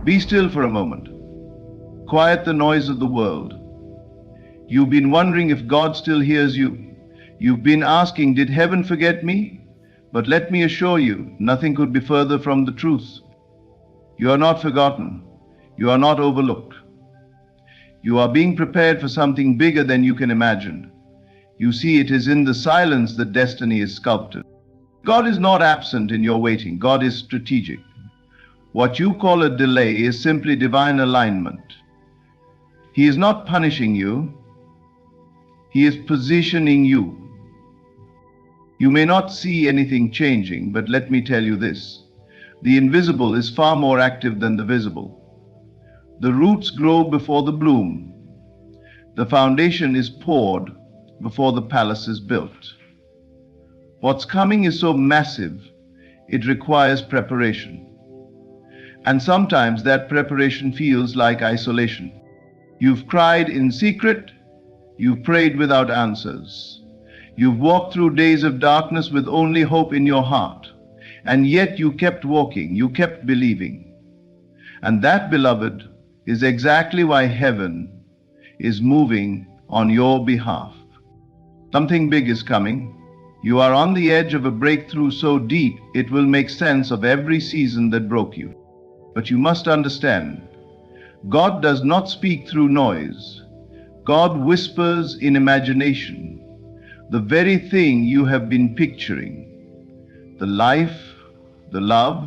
Be still for a moment. Quiet the noise of the world. You've been wondering if God still hears you. You've been asking, did heaven forget me? But let me assure you, nothing could be further from the truth. You are not forgotten. You are not overlooked. You are being prepared for something bigger than you can imagine. You see, it is in the silence that destiny is sculpted. God is not absent in your waiting. God is strategic. What you call a delay is simply divine alignment. He is not punishing you. He is positioning you. You may not see anything changing, but let me tell you this. The invisible is far more active than the visible. The roots grow before the bloom. The foundation is poured before the palace is built. What's coming is so massive, it requires preparation. And sometimes that preparation feels like isolation. You've cried in secret, you've prayed without answers. You've walked through days of darkness with only hope in your heart. And yet you kept walking, you kept believing. And that, beloved, is exactly why heaven is moving on your behalf. Something big is coming. You are on the edge of a breakthrough so deep it will make sense of every season that broke you. But you must understand, God does not speak through noise. God whispers in imagination, the very thing you have been picturing. The life, the love,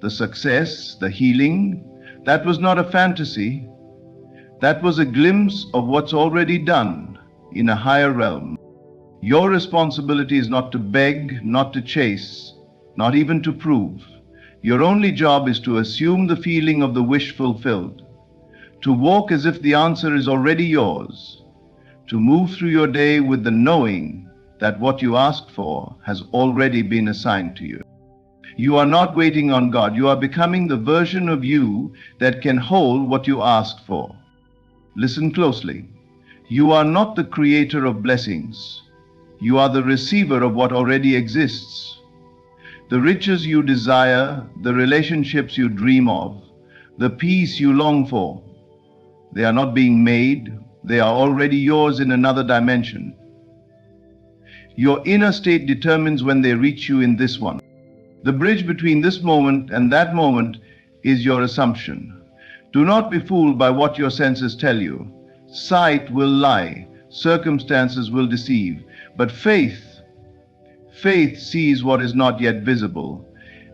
the success, the healing. That was not a fantasy. That was a glimpse of what's already done in a higher realm. Your responsibility is not to beg, not to chase, not even to prove. Your only job is to assume the feeling of the wish fulfilled, to walk as if the answer is already yours, to move through your day with the knowing that what you asked for has already been assigned to you. You are not waiting on God. You are becoming the version of you that can hold what you asked for. Listen closely. You are not the creator of blessings. You are the receiver of what already exists. The riches you desire, the relationships you dream of, the peace you long for, they are not being made. They are already yours in another dimension. Your inner state determines when they reach you in this one. The bridge between this moment and that moment is your assumption. Do not be fooled by what your senses tell you. Sight will lie, circumstances will deceive, but faith sees what is not yet visible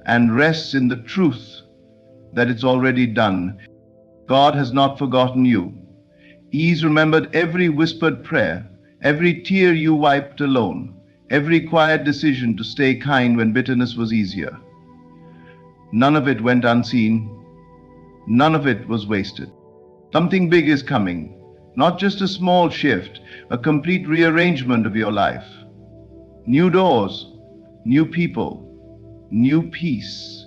and rests in the truth that it's already done. God has not forgotten you. He's remembered every whispered prayer, every tear you wiped alone, every quiet decision to stay kind when bitterness was easier. None of it went unseen. None of it was wasted. Something big is coming, not just a small shift, a complete rearrangement of your life. New doors, new people, new peace.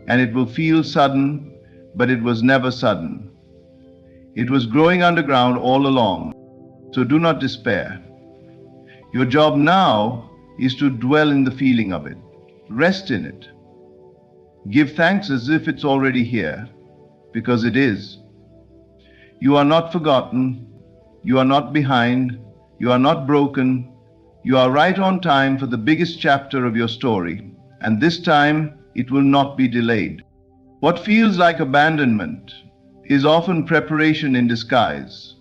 And it will feel sudden, but it was never sudden. It was growing underground all along. So do not despair. Your job now is to dwell in the feeling of it. Rest in it. Give thanks as if it's already here, because it is. You are not forgotten. You are not behind. You are not broken. You are right on time for the biggest chapter of your story, and this time it will not be delayed. What feels like abandonment is often preparation in disguise.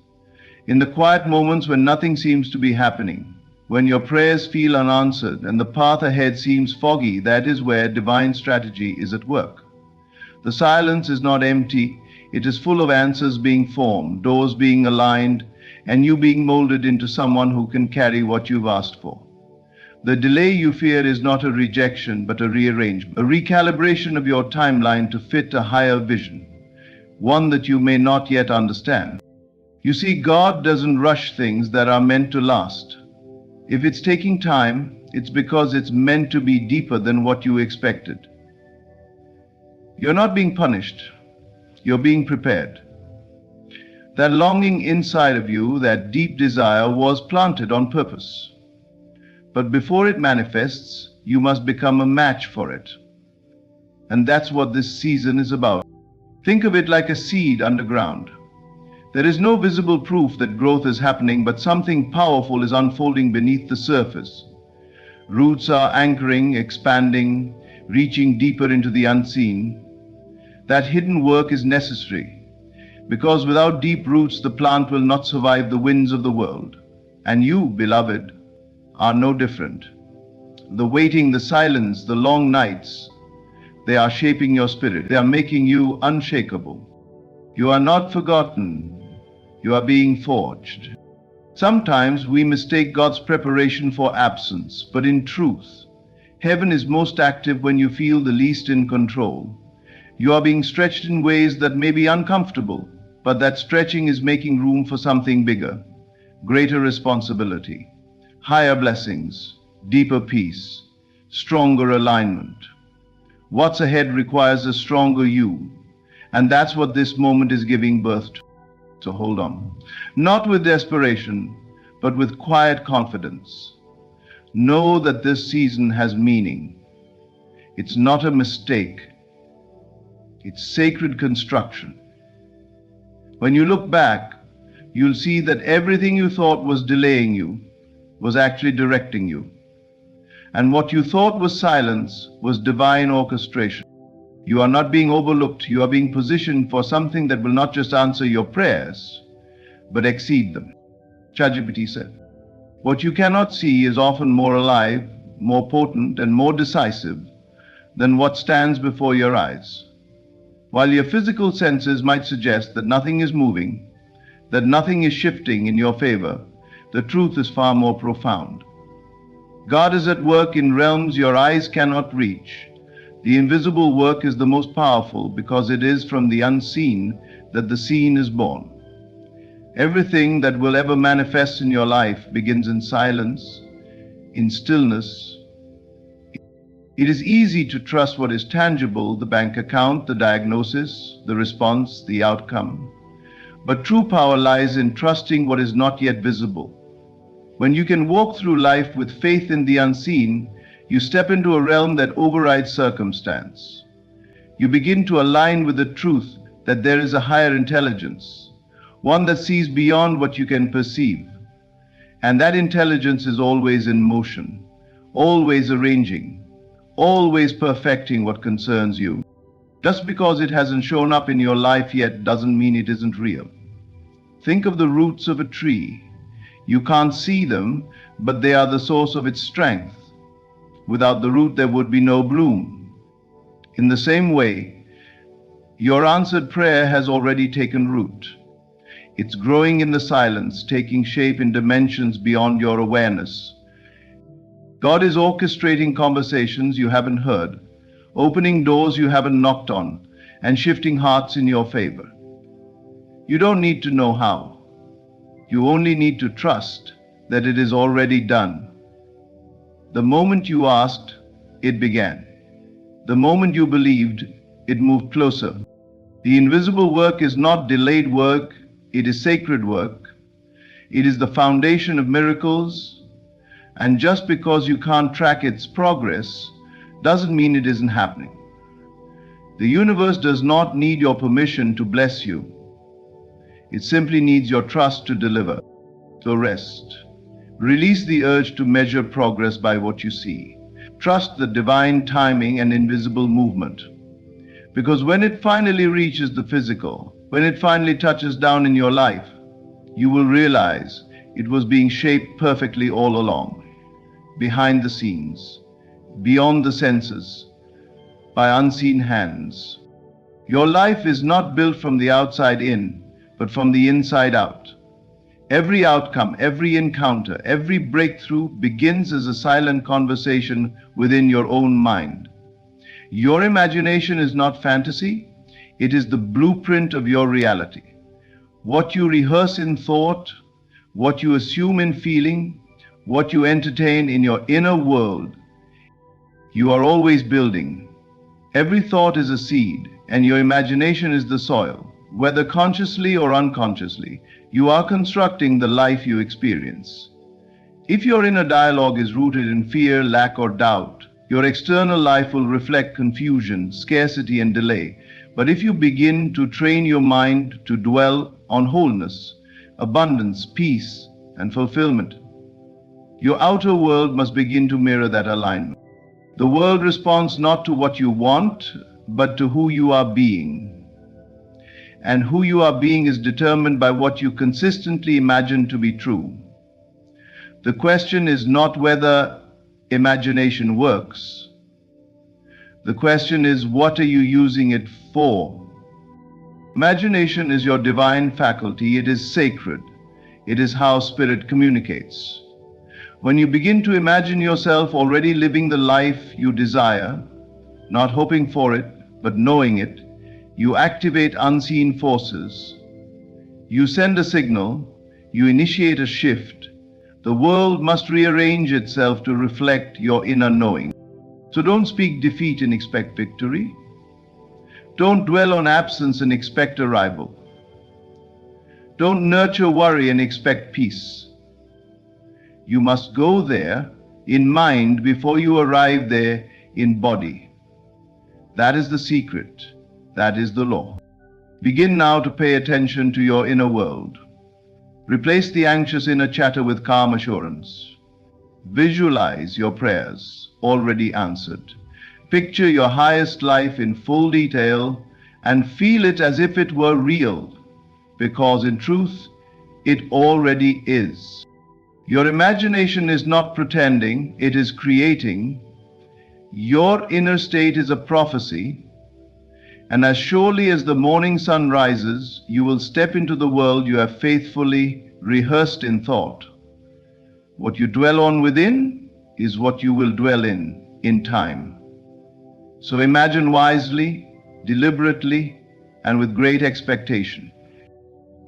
In the quiet moments when nothing seems to be happening, when your prayers feel unanswered and the path ahead seems foggy, that is where divine strategy is at work. The silence is not empty, it is full of answers being formed, doors being aligned, and you being molded into someone who can carry what you've asked for. The delay you fear is not a rejection, but a rearrangement, a recalibration of your timeline to fit a higher vision, one that you may not yet understand. You see, God doesn't rush things that are meant to last. If it's taking time, it's because it's meant to be deeper than what you expected. You're not being punished, you're being prepared. That longing inside of you, that deep desire, was planted on purpose. But before it manifests, you must become a match for it. And that's what this season is about. Think of it like a seed underground. There is no visible proof that growth is happening, but something powerful is unfolding beneath the surface. Roots are anchoring, expanding, reaching deeper into the unseen. That hidden work is necessary, because without deep roots, the plant will not survive the winds of the world. And you, beloved, are no different. The waiting, the silence, the long nights, they are shaping your spirit. They are making you unshakable. You are not forgotten. You are being forged. Sometimes we mistake God's preparation for absence, but in truth, heaven is most active when you feel the least in control. You are being stretched in ways that may be uncomfortable, but that stretching is making room for something bigger, greater responsibility, higher blessings, deeper peace, stronger alignment. What's ahead requires a stronger you, and that's what this moment is giving birth to. So hold on. Not with desperation, but with quiet confidence. Know that this season has meaning. It's not a mistake. It's sacred construction. When you look back, you'll see that everything you thought was delaying you was actually directing you. And what you thought was silence was divine orchestration. You are not being overlooked. You are being positioned for something that will not just answer your prayers, but exceed them. ChatGPT said, what you cannot see is often more alive, more potent, and more decisive than what stands before your eyes. While your physical senses might suggest that nothing is moving, that nothing is shifting in your favor, the truth is far more profound. God is at work in realms your eyes cannot reach. The invisible work is the most powerful because it is from the unseen that the seen is born. Everything that will ever manifest in your life begins in silence, in stillness. It is easy to trust what is tangible, the bank account, the diagnosis, the response, the outcome. But true power lies in trusting what is not yet visible. When you can walk through life with faith in the unseen, you step into a realm that overrides circumstance. You begin to align with the truth that there is a higher intelligence, one that sees beyond what you can perceive. And that intelligence is always in motion, always arranging, always perfecting what concerns you. Just because it hasn't shown up in your life yet doesn't mean it isn't real. Think of the roots of a tree. You can't see them, but they are the source of its strength. Without the root, there would be no bloom. In the same way, your answered prayer has already taken root. It's growing in the silence, taking shape in dimensions beyond your awareness. God is orchestrating conversations you haven't heard, opening doors you haven't knocked on, and shifting hearts in your favor. You don't need to know how. You only need to trust that it is already done. The moment you asked, it began. The moment you believed, it moved closer. The invisible work is not delayed work, it is sacred work. It is the foundation of miracles, and just because you can't track its progress doesn't mean it isn't happening. The universe does not need your permission to bless you. It simply needs your trust to deliver. So rest. Release the urge to measure progress by what you see. Trust the divine timing and invisible movement. Because when it finally reaches the physical, when it finally touches down in your life, you will realize it was being shaped perfectly all along, behind the scenes, beyond the senses, by unseen hands. Your life is not built from the outside in, but from the inside out. Every outcome, every encounter, every breakthrough begins as a silent conversation within your own mind. Your imagination is not fantasy, it is the blueprint of your reality. What you rehearse in thought, what you assume in feeling, what you entertain in your inner world, you are always building. Every thought is a seed, and your imagination is the soil. Whether consciously or unconsciously, you are constructing the life you experience. If your inner dialogue is rooted in fear, lack, or doubt, your external life will reflect confusion, scarcity, and delay. But if you begin to train your mind to dwell on wholeness, abundance, peace, and fulfillment, your outer world must begin to mirror that alignment. The world responds not to what you want, but to who you are being. And who you are being is determined by what you consistently imagine to be true. The question is not whether imagination works. The question is, what are you using it for? Imagination is your divine faculty. It is sacred. It is how spirit communicates. When you begin to imagine yourself already living the life you desire, not hoping for it, but knowing it, you activate unseen forces. You send a signal. You initiate a shift. The world must rearrange itself to reflect your inner knowing. So don't speak defeat and expect victory. Don't dwell on absence and expect arrival. Don't nurture worry and expect peace. You must go there in mind before you arrive there in body. That is the secret. That is the law. Begin now to pay attention to your inner world. Replace the anxious inner chatter with calm assurance. Visualize your prayers already answered. Picture your highest life in full detail and feel it as if it were real, because in truth, it already is. Your imagination is not pretending, it is creating. Your inner state is a prophecy, and as surely as the morning sun rises, you will step into the world you have faithfully rehearsed in thought. What you dwell on within is what you will dwell in time. So imagine wisely, deliberately, and with great expectation.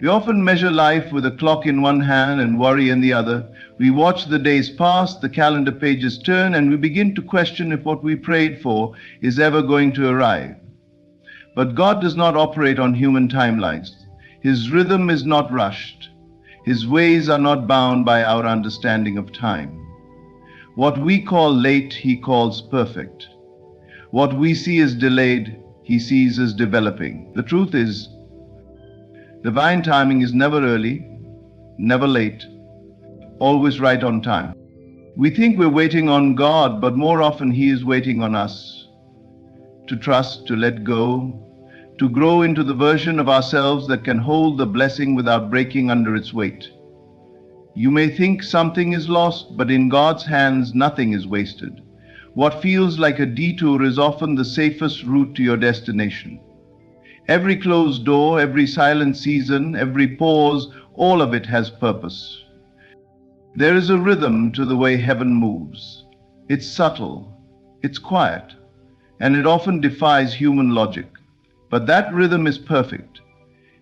We often measure life with a clock in one hand and worry in the other. We watch the days pass, the calendar pages turn, and we begin to question if what we prayed for is ever going to arrive. But God does not operate on human timelines. His rhythm is not rushed. His ways are not bound by our understanding of time. What we call late, He calls perfect. What we see as delayed, He sees as developing. The truth is, divine timing is never early, never late, always right on time. We think we're waiting on God, but more often He is waiting on us to trust, to let go, to grow into the version of ourselves that can hold the blessing without breaking under its weight. You may think something is lost, but in God's hands, nothing is wasted. What feels like a detour is often the safest route to your destination. Every closed door, every silent season, every pause, all of it has purpose. There is a rhythm to the way heaven moves. It's subtle, it's quiet, and it often defies human logic. But that rhythm is perfect.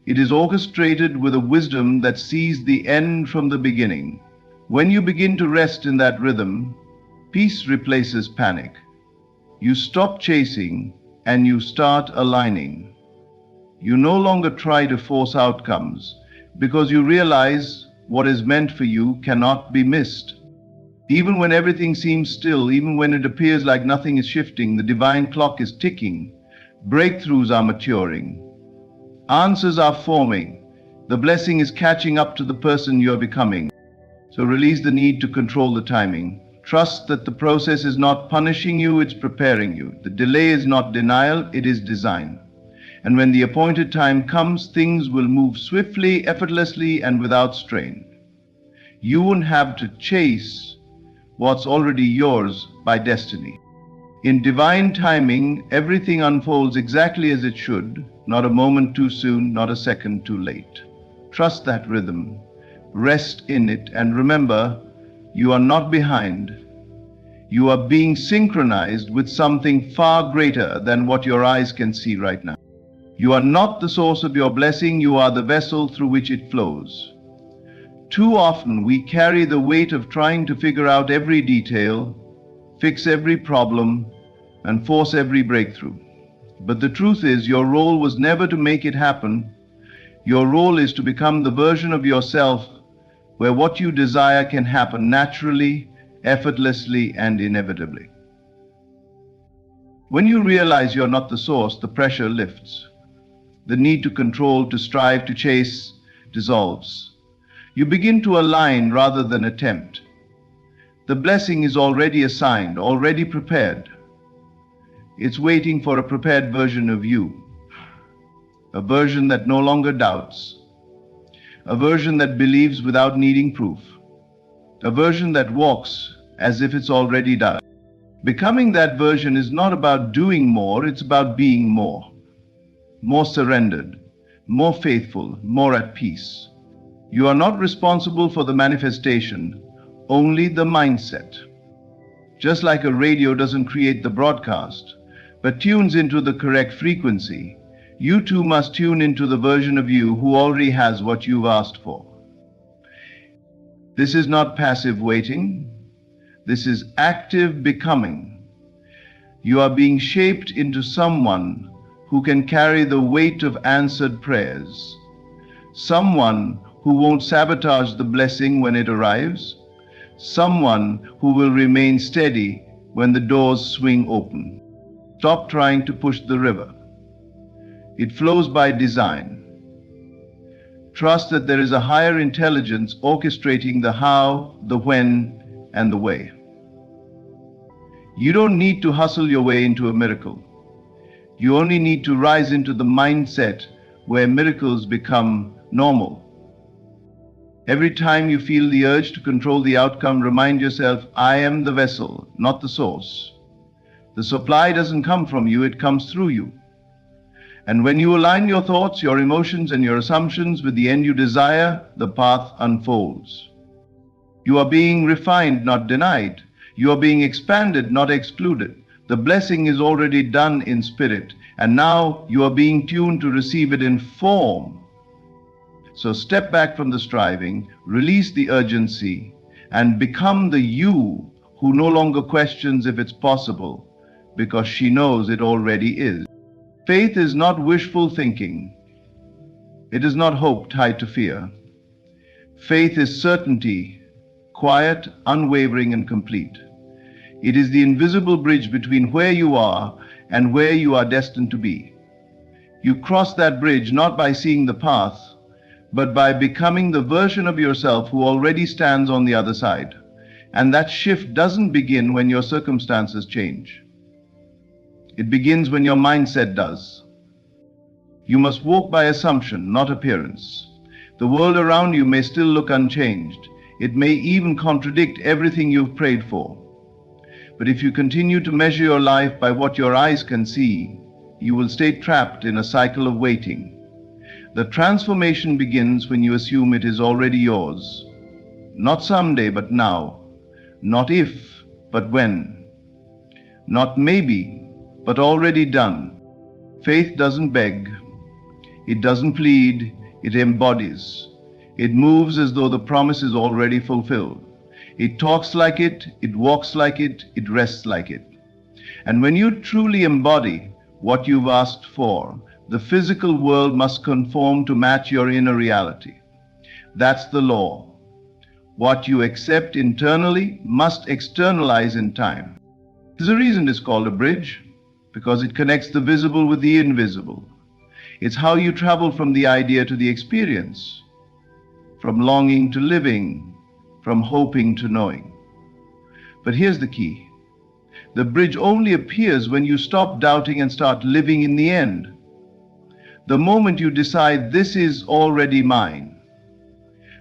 It is orchestrated with a wisdom that sees the end from the beginning. When you begin to rest in that rhythm, peace replaces panic. You stop chasing and you start aligning. You no longer try to force outcomes because you realize what is meant for you cannot be missed. Even when everything seems still, even when it appears like nothing is shifting, the divine clock is ticking. Breakthroughs are maturing. Answers are forming. The blessing is catching up to the person you are becoming. So release the need to control the timing. Trust that the process is not punishing you, it's preparing you. The delay is not denial, it is design. And when the appointed time comes, things will move swiftly, effortlessly, and without strain. You won't have to chase what's already yours by destiny. In divine timing, everything unfolds exactly as it should, not a moment too soon, not a second too late. Trust that rhythm, rest in it, and remember, you are not behind. You are being synchronized with something far greater than what your eyes can see right now. You are not the source of your blessing, you are the vessel through which it flows. Too often we carry the weight of trying to figure out every detail, fix every problem, and force every breakthrough. But the truth is, your role was never to make it happen. Your role is to become the version of yourself where what you desire can happen naturally, effortlessly, and inevitably. When you realize you're not the source, the pressure lifts. The need to control, to strive, to chase dissolves. You begin to align rather than attempt. The blessing is already assigned, already prepared. It's waiting for a prepared version of you, a version that no longer doubts, a version that believes without needing proof, a version that walks as if it's already done. Becoming that version is not about doing more, it's about being more surrendered, more faithful, more at peace. You are not responsible for the manifestation, only the mindset. Just like a radio doesn't create the broadcast, but tunes into the correct frequency, you too must tune into the version of you who already has what you've asked for. This is not passive waiting. This is active becoming. You are being shaped into someone who can carry the weight of answered prayers, someone who won't sabotage the blessing when it arrives, someone who will remain steady when the doors swing open. Stop trying to push the river. It flows by design. Trust that there is a higher intelligence orchestrating the how, the when, and the way. You don't need to hustle your way into a miracle. You only need to rise into the mindset where miracles become normal. Every time you feel the urge to control the outcome, remind yourself, I am the vessel, not the source. The supply doesn't come from you, it comes through you. And when you align your thoughts, your emotions, and your assumptions with the end you desire, the path unfolds. You are being refined, not denied. You are being expanded, not excluded. The blessing is already done in spirit, and now you are being tuned to receive it in form. So step back from the striving, release the urgency, and become the you who no longer questions if it's possible, because she knows it already is. Faith is not wishful thinking. It is not hope tied to fear. Faith is certainty, quiet, unwavering, and complete. It is the invisible bridge between where you are and where you are destined to be. You cross that bridge not by seeing the path, but by becoming the version of yourself who already stands on the other side. And that shift doesn't begin when your circumstances change. It begins when your mindset does. You must walk by assumption, not appearance. The world around you may still look unchanged. It may even contradict everything you've prayed for. But if you continue to measure your life by what your eyes can see, you will stay trapped in a cycle of waiting. The transformation begins when you assume it is already yours. Not someday, but now. Not if, but when. Not maybe, but already done. Faith doesn't beg. It doesn't plead. It embodies. It moves as though the promise is already fulfilled. It talks like it walks like it rests like it. And when you truly embody what you've asked for, the physical world must conform to match your inner reality. That's the law. What you accept internally must externalize in time. There's a reason it's called a bridge, because it connects the visible with the invisible. It's how you travel from the idea to the experience, from longing to living, from hoping to knowing. But here's the key. The bridge only appears when you stop doubting and start living in the end. The moment you decide this is already mine,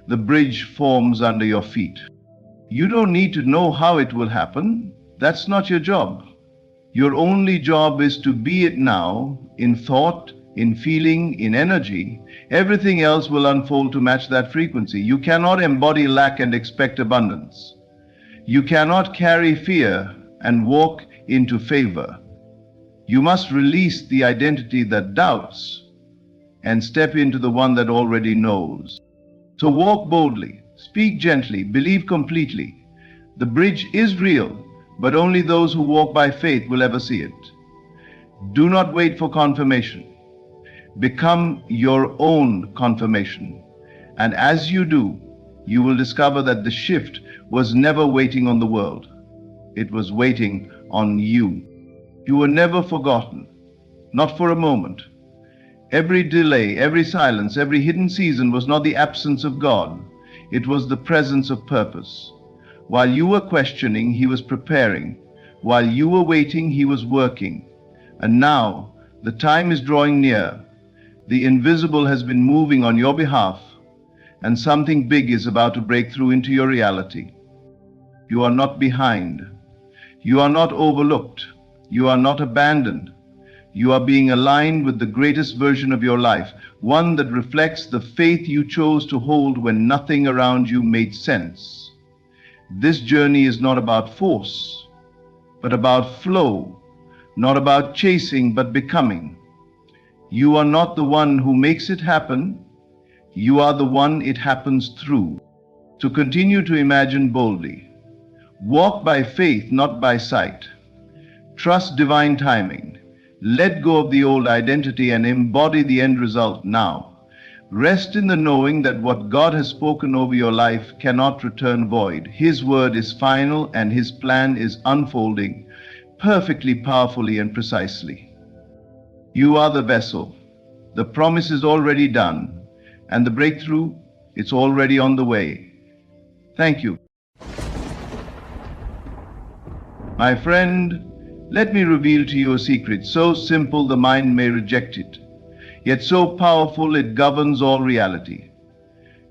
the bridge forms under your feet. You don't need to know how it will happen. That's not your job. Your only job is to be it now, in thought, in feeling, in energy. Everything else will unfold to match that frequency. You cannot embody lack and expect abundance. You cannot carry fear and walk into favor. You must release the identity that doubts and step into the one that already knows. So walk boldly, speak gently, believe completely. The bridge is real, but only those who walk by faith will ever see it. Do not wait for confirmation. Become your own confirmation. And as you do, you will discover that the shift was never waiting on the world. It was waiting on you. You were never forgotten, not for a moment. Every delay, every silence, every hidden season was not the absence of God. It was the presence of purpose. While you were questioning, He was preparing. While you were waiting, He was working. And now, the time is drawing near. The invisible has been moving on your behalf, and something big is about to break through into your reality. You are not behind. You are not overlooked. You are not abandoned. You are being aligned with the greatest version of your life, one that reflects the faith you chose to hold when nothing around you made sense. This journey is not about force, but about flow, not about chasing, but becoming. You are not the one who makes it happen. You are the one it happens through. So continue to imagine boldly. Walk by faith, not by sight. Trust divine timing. Let go of the old identity and embody the end result now. Rest in the knowing that what God has spoken over your life cannot return void. His word is final and His plan is unfolding perfectly, powerfully, and precisely. You are the vessel. The promise is already done, and the breakthrough, it's already on the way. Thank you. My friend, let me reveal to you a secret so simple the mind may reject it, yet so powerful it governs all reality.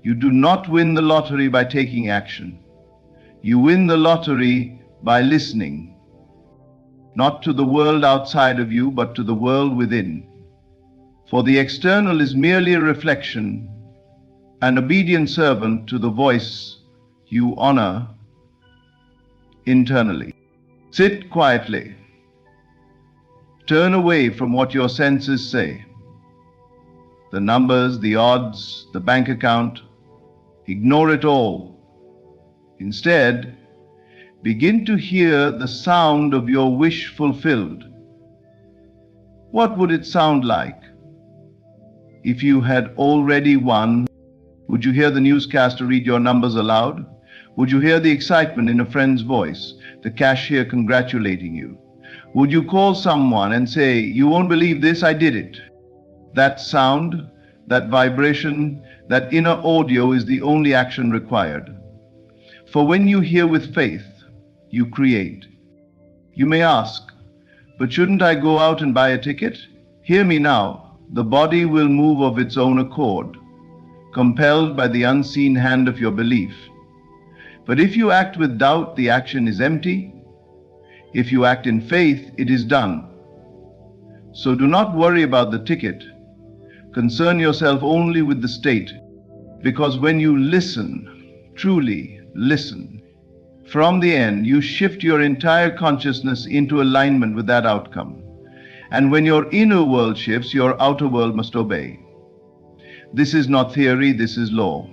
You do not win the lottery by taking action. You win the lottery by listening, not to the world outside of you, but to the world within. For the external is merely a reflection, an obedient servant to the voice you honor internally. Sit quietly. Turn away from what your senses say. The numbers, the odds, the bank account. Ignore it all. Instead, begin to hear the sound of your wish fulfilled. What would it sound like? If you had already won, would you hear the newscaster read your numbers aloud? Would you hear the excitement in a friend's voice, the cashier congratulating you? Would you call someone and say, "You won't believe this, I did it"? That sound, that vibration, that inner audio is the only action required. For when you hear with faith, you create. You may ask, "But shouldn't I go out and buy a ticket?" Hear me now. The body will move of its own accord, compelled by the unseen hand of your belief. But if you act with doubt, the action is empty. If you act in faith, it is done. So do not worry about the ticket. Concern yourself only with the state, because when you listen, truly listen, from the end, you shift your entire consciousness into alignment with that outcome. And when your inner world shifts, your outer world must obey. This is not theory, this is law.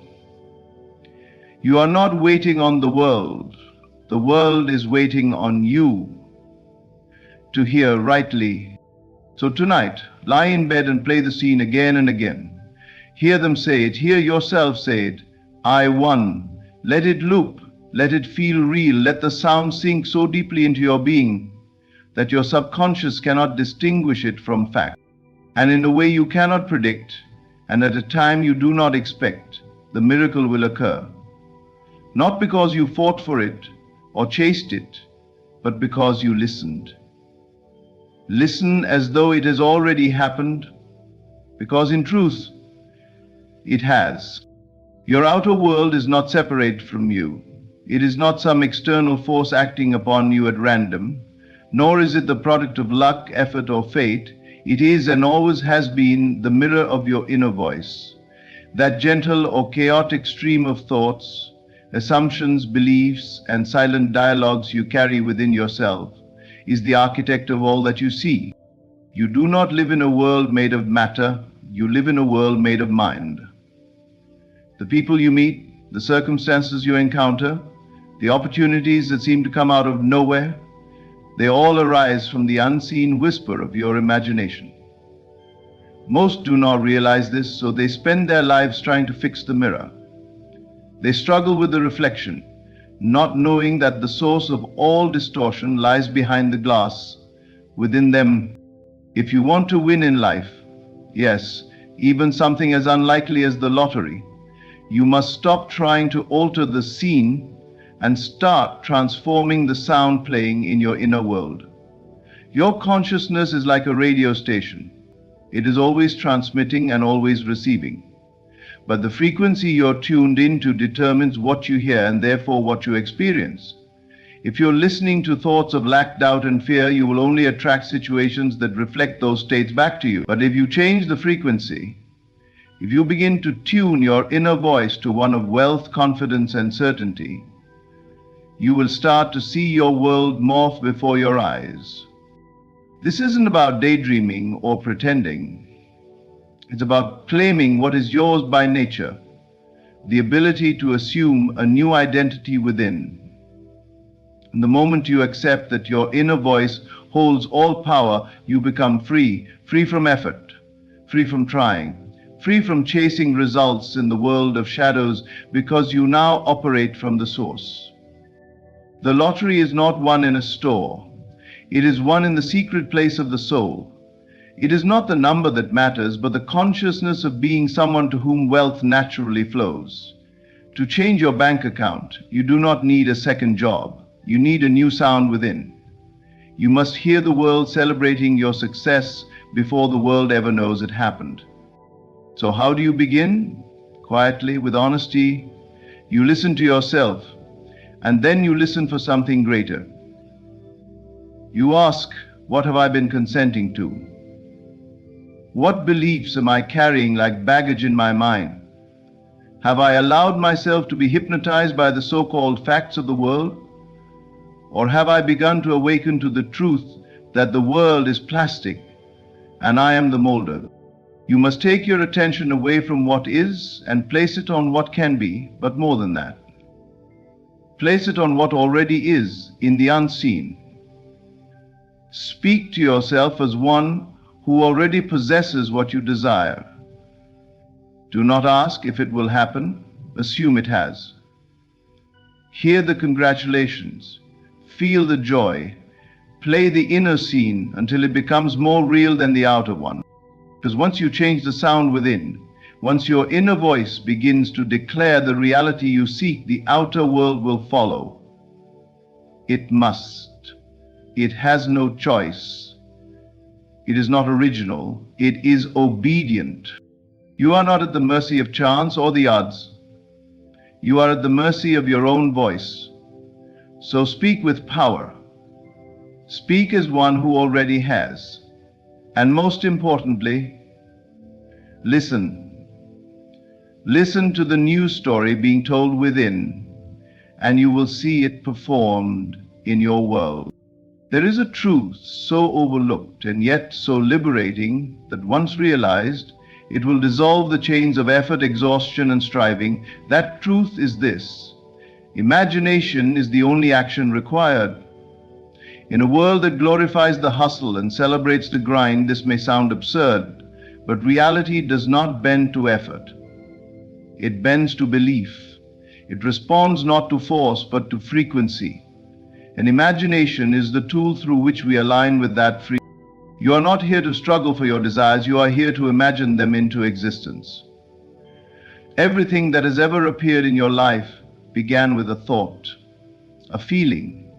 You are not waiting on the world. The world is waiting on you to hear rightly. So tonight, lie in bed and play the scene again and again. Hear them say it. Hear yourself say it. I won. Let it loop. Let it feel real. Let the sound sink so deeply into your being that your subconscious cannot distinguish it from fact. And in a way you cannot predict, and at a time you do not expect, the miracle will occur. Not because you fought for it or chased it, but because you listened. Listen as though it has already happened, because in truth, it has. Your outer world is not separate from you. It is not some external force acting upon you at random, nor is it the product of luck, effort, or fate. It is and always has been the mirror of your inner voice. That gentle or chaotic stream of thoughts, assumptions, beliefs, and silent dialogues you carry within yourself is the architect of all that you see. You do not live in a world made of matter, you live in a world made of mind. The people you meet, the circumstances you encounter, the opportunities that seem to come out of nowhere, they all arise from the unseen whisper of your imagination. Most do not realize this, so they spend their lives trying to fix the mirror. They struggle with the reflection, not knowing that the source of all distortion lies behind the glass within them. If you want to win in life, Yes, even something as unlikely as the lottery. You must stop trying to alter the scene and start transforming the sound playing in your inner world. Your consciousness is like a radio station. It is always transmitting and always receiving. But the frequency you're tuned into determines what you hear and therefore what you experience. If you're listening to thoughts of lack, doubt, and fear, you will only attract situations that reflect those states back to you. But if you change the frequency, if you begin to tune your inner voice to one of wealth, confidence, and certainty, you will start to see your world morph before your eyes. This isn't about daydreaming or pretending. It's about claiming what is yours by nature, the ability to assume a new identity within. And the moment you accept that your inner voice holds all power, you become free, free from effort, free from trying, free from chasing results in the world of shadows, because you now operate from the source. The lottery is not won in a store. It is won in the secret place of the soul. It is not the number that matters, but the consciousness of being someone to whom wealth naturally flows. To change your bank account, you do not need a second job. You need a new sound within. You must hear the world celebrating your success before the world ever knows it happened. So how do you begin? Quietly, with honesty. You listen to yourself, and then you listen for something greater. You ask, what have I been consenting to? What beliefs am I carrying like baggage in my mind? Have I allowed myself to be hypnotized by the so-called facts of the world? Or have I begun to awaken to the truth that the world is plastic and I am the molder? You must take your attention away from what is and place it on what can be, but more than that. Place it on what already is in the unseen. Speak to yourself as one who already possesses what you desire. Do not ask if it will happen, assume it has. Hear the congratulations, feel the joy, play the inner scene until it becomes more real than the outer one. Because once you change the sound within, once your inner voice begins to declare the reality you seek, the outer world will follow. It must. It has no choice. It is not original. It is obedient. You are not at the mercy of chance or the odds. You are at the mercy of your own voice. So speak with power. Speak as one who already has. And most importantly, listen. Listen to the new story being told within, and you will see it performed in your world. There is a truth so overlooked and yet so liberating that once realized, it will dissolve the chains of effort, exhaustion, and striving. That truth is this: imagination is the only action required. In a world that glorifies the hustle and celebrates the grind, this may sound absurd, but reality does not bend to effort. It bends to belief. It responds not to force, but to frequency. And imagination is the tool through which we align with that frequency. You are not here to struggle for your desires, you are here to imagine them into existence. Everything that has ever appeared in your life began with a thought, a feeling,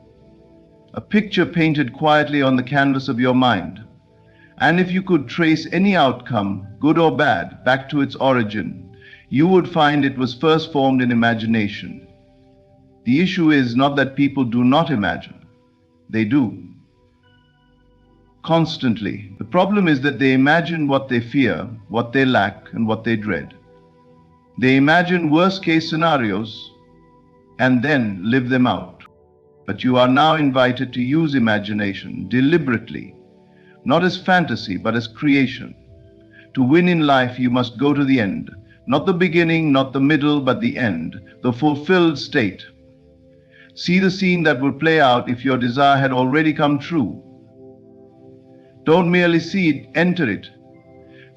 a picture painted quietly on the canvas of your mind. And if you could trace any outcome, good or bad, back to its origin, you would find it was first formed in imagination. The issue is not that people do not imagine. They do. Constantly. The problem is that they imagine what they fear, what they lack, and what they dread. They imagine worst-case scenarios and then live them out. But you are now invited to use imagination deliberately, not as fantasy, but as creation. To win in life, you must go to the end. Not the beginning, not the middle, but the end, the fulfilled state. See the scene that would play out if your desire had already come true. Don't merely see it, enter it.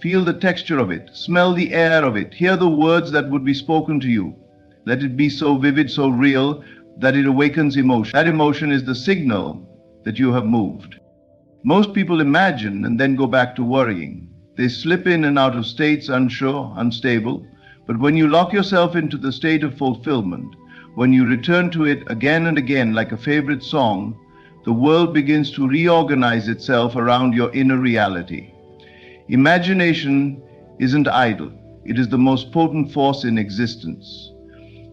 Feel the texture of it, smell the air of it, hear the words that would be spoken to you. Let it be so vivid, so real, that it awakens emotion. That emotion is the signal that you have moved. Most people imagine and then go back to worrying. They slip in and out of states unsure, unstable, but when you lock yourself into the state of fulfillment, when you return to it again and again like a favorite song, the world begins to reorganize itself around your inner reality. Imagination isn't idle. It is the most potent force in existence.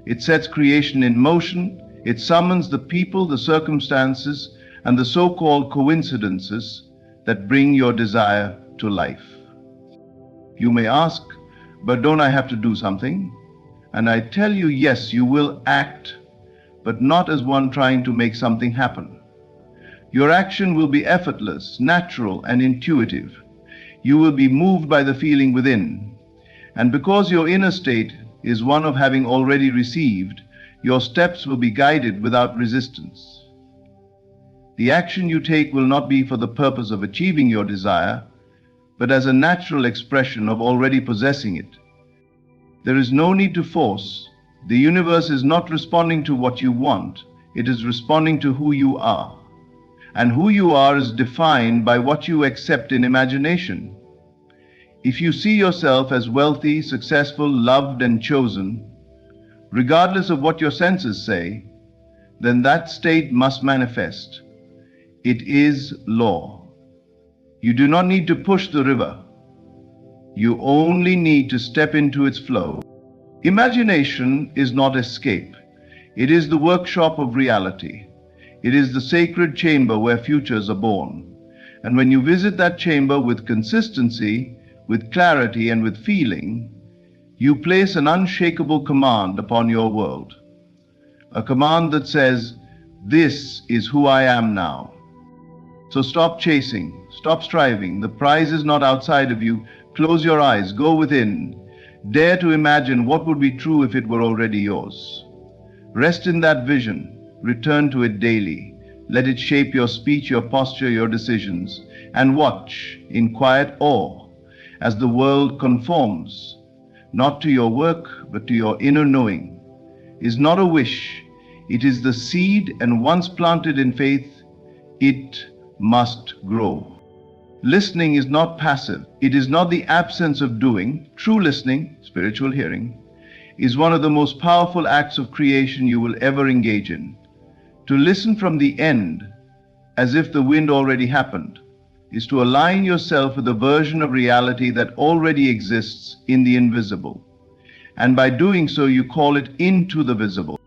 It sets creation in motion. It summons the people, the circumstances, and the so-called coincidences that bring your desire to life. You may ask, but don't I have to do something? And I tell you, yes, you will act, but not as one trying to make something happen. Your action will be effortless, natural, and intuitive. You will be moved by the feeling within. And because your inner state is one of having already received, your steps will be guided without resistance. The action you take will not be for the purpose of achieving your desire, but as a natural expression of already possessing it. There is no need to force. The universe is not responding to what you want, it is responding to who you are. And who you are is defined by what you accept in imagination. If you see yourself as wealthy, successful, loved, and chosen, regardless of what your senses say, then that state must manifest. It is law. You do not need to push the river. You only need to step into its flow. Imagination is not escape. It is the workshop of reality. It is the sacred chamber where futures are born. And when you visit that chamber with consistency, with clarity, and with feeling, you place an unshakable command upon your world. A command that says, "This is who I am now." So stop chasing, stop striving. The prize is not outside of you. Close your eyes, go within. Dare to imagine what would be true if it were already yours. Rest in that vision. Return to it daily. Let it shape your speech, your posture, your decisions. And watch in quiet awe as the world conforms, not to your work, but to your inner knowing. Is not a wish. It is the seed, and once planted in faith, it must grow. Listening is not passive. It is not the absence of doing. True listening, spiritual hearing, is one of the most powerful acts of creation you will ever engage in. To listen from the end, as if the wind already happened, is to align yourself with a version of reality that already exists in the invisible. And by doing so, you call it into the visible.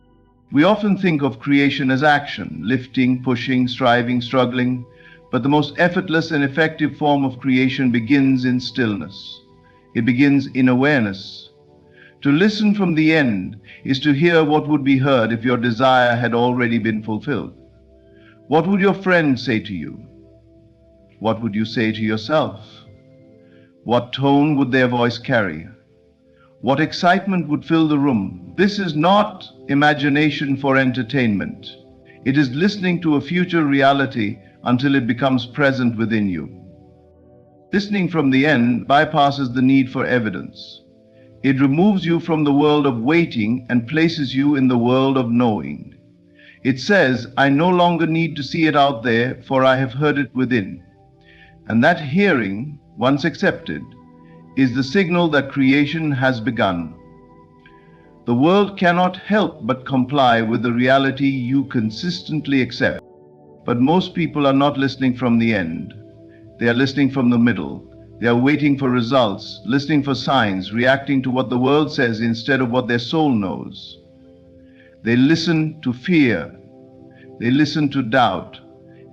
We often think of creation as action, lifting, pushing, striving, struggling, but the most effortless and effective form of creation begins in stillness. It begins in awareness. To listen from the end is to hear what would be heard if your desire had already been fulfilled. What would your friends say to you? What would you say to yourself? What tone would their voice carry? What excitement would fill the room? This is not imagination for entertainment. It is listening to a future reality until it becomes present within you. Listening from the end bypasses the need for evidence. It removes you from the world of waiting and places you in the world of knowing. It says, I no longer need to see it out there, for I have heard it within. And that hearing, once accepted, is the signal that creation has begun. The world cannot help but comply with the reality you consistently accept. But most people are not listening from the end. They are listening from the middle. They are waiting for results, listening for signs, reacting to what the world says instead of what their soul knows. They listen to fear. They listen to doubt.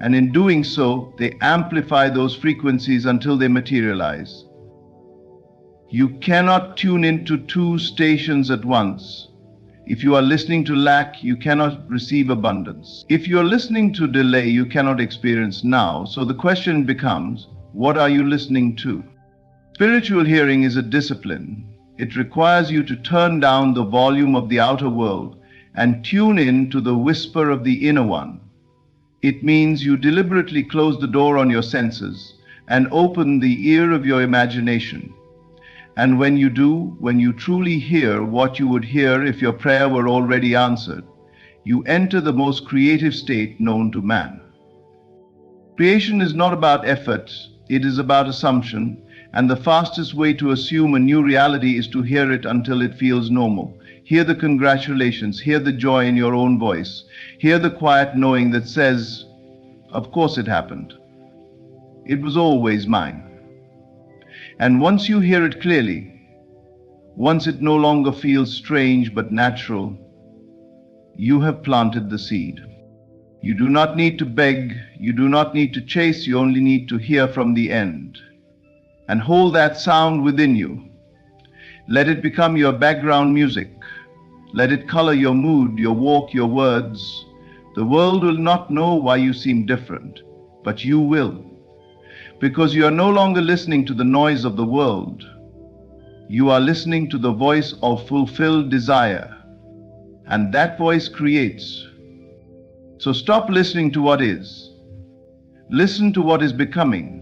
And in doing so, they amplify those frequencies until they materialize. You cannot tune into two stations at once. If you are listening to lack, you cannot receive abundance. If you are listening to delay, you cannot experience now. So the question becomes, what are you listening to? Spiritual hearing is a discipline. It requires you to turn down the volume of the outer world and tune in to the whisper of the inner one. It means you deliberately close the door on your senses and open the ear of your imagination. And when you do, when you truly hear what you would hear if your prayer were already answered, you enter the most creative state known to man. Creation is not about effort, it is about assumption, And the fastest way to assume a new reality is to hear it until it feels normal. Hear the congratulations, hear the joy in your own voice, hear the quiet knowing that says, of course it happened. It was always mine. And once you hear it clearly, once it no longer feels strange but natural, you have planted the seed. You do not need to beg, you do not need to chase, you only need to hear from the end. And hold that sound within you. Let it become your background music. Let it color your mood, your walk, your words. The world will not know why you seem different, but you will. Because you are no longer listening to the noise of the world. You are listening to the voice of fulfilled desire. And that voice creates. So stop listening to what is. Listen to what is becoming.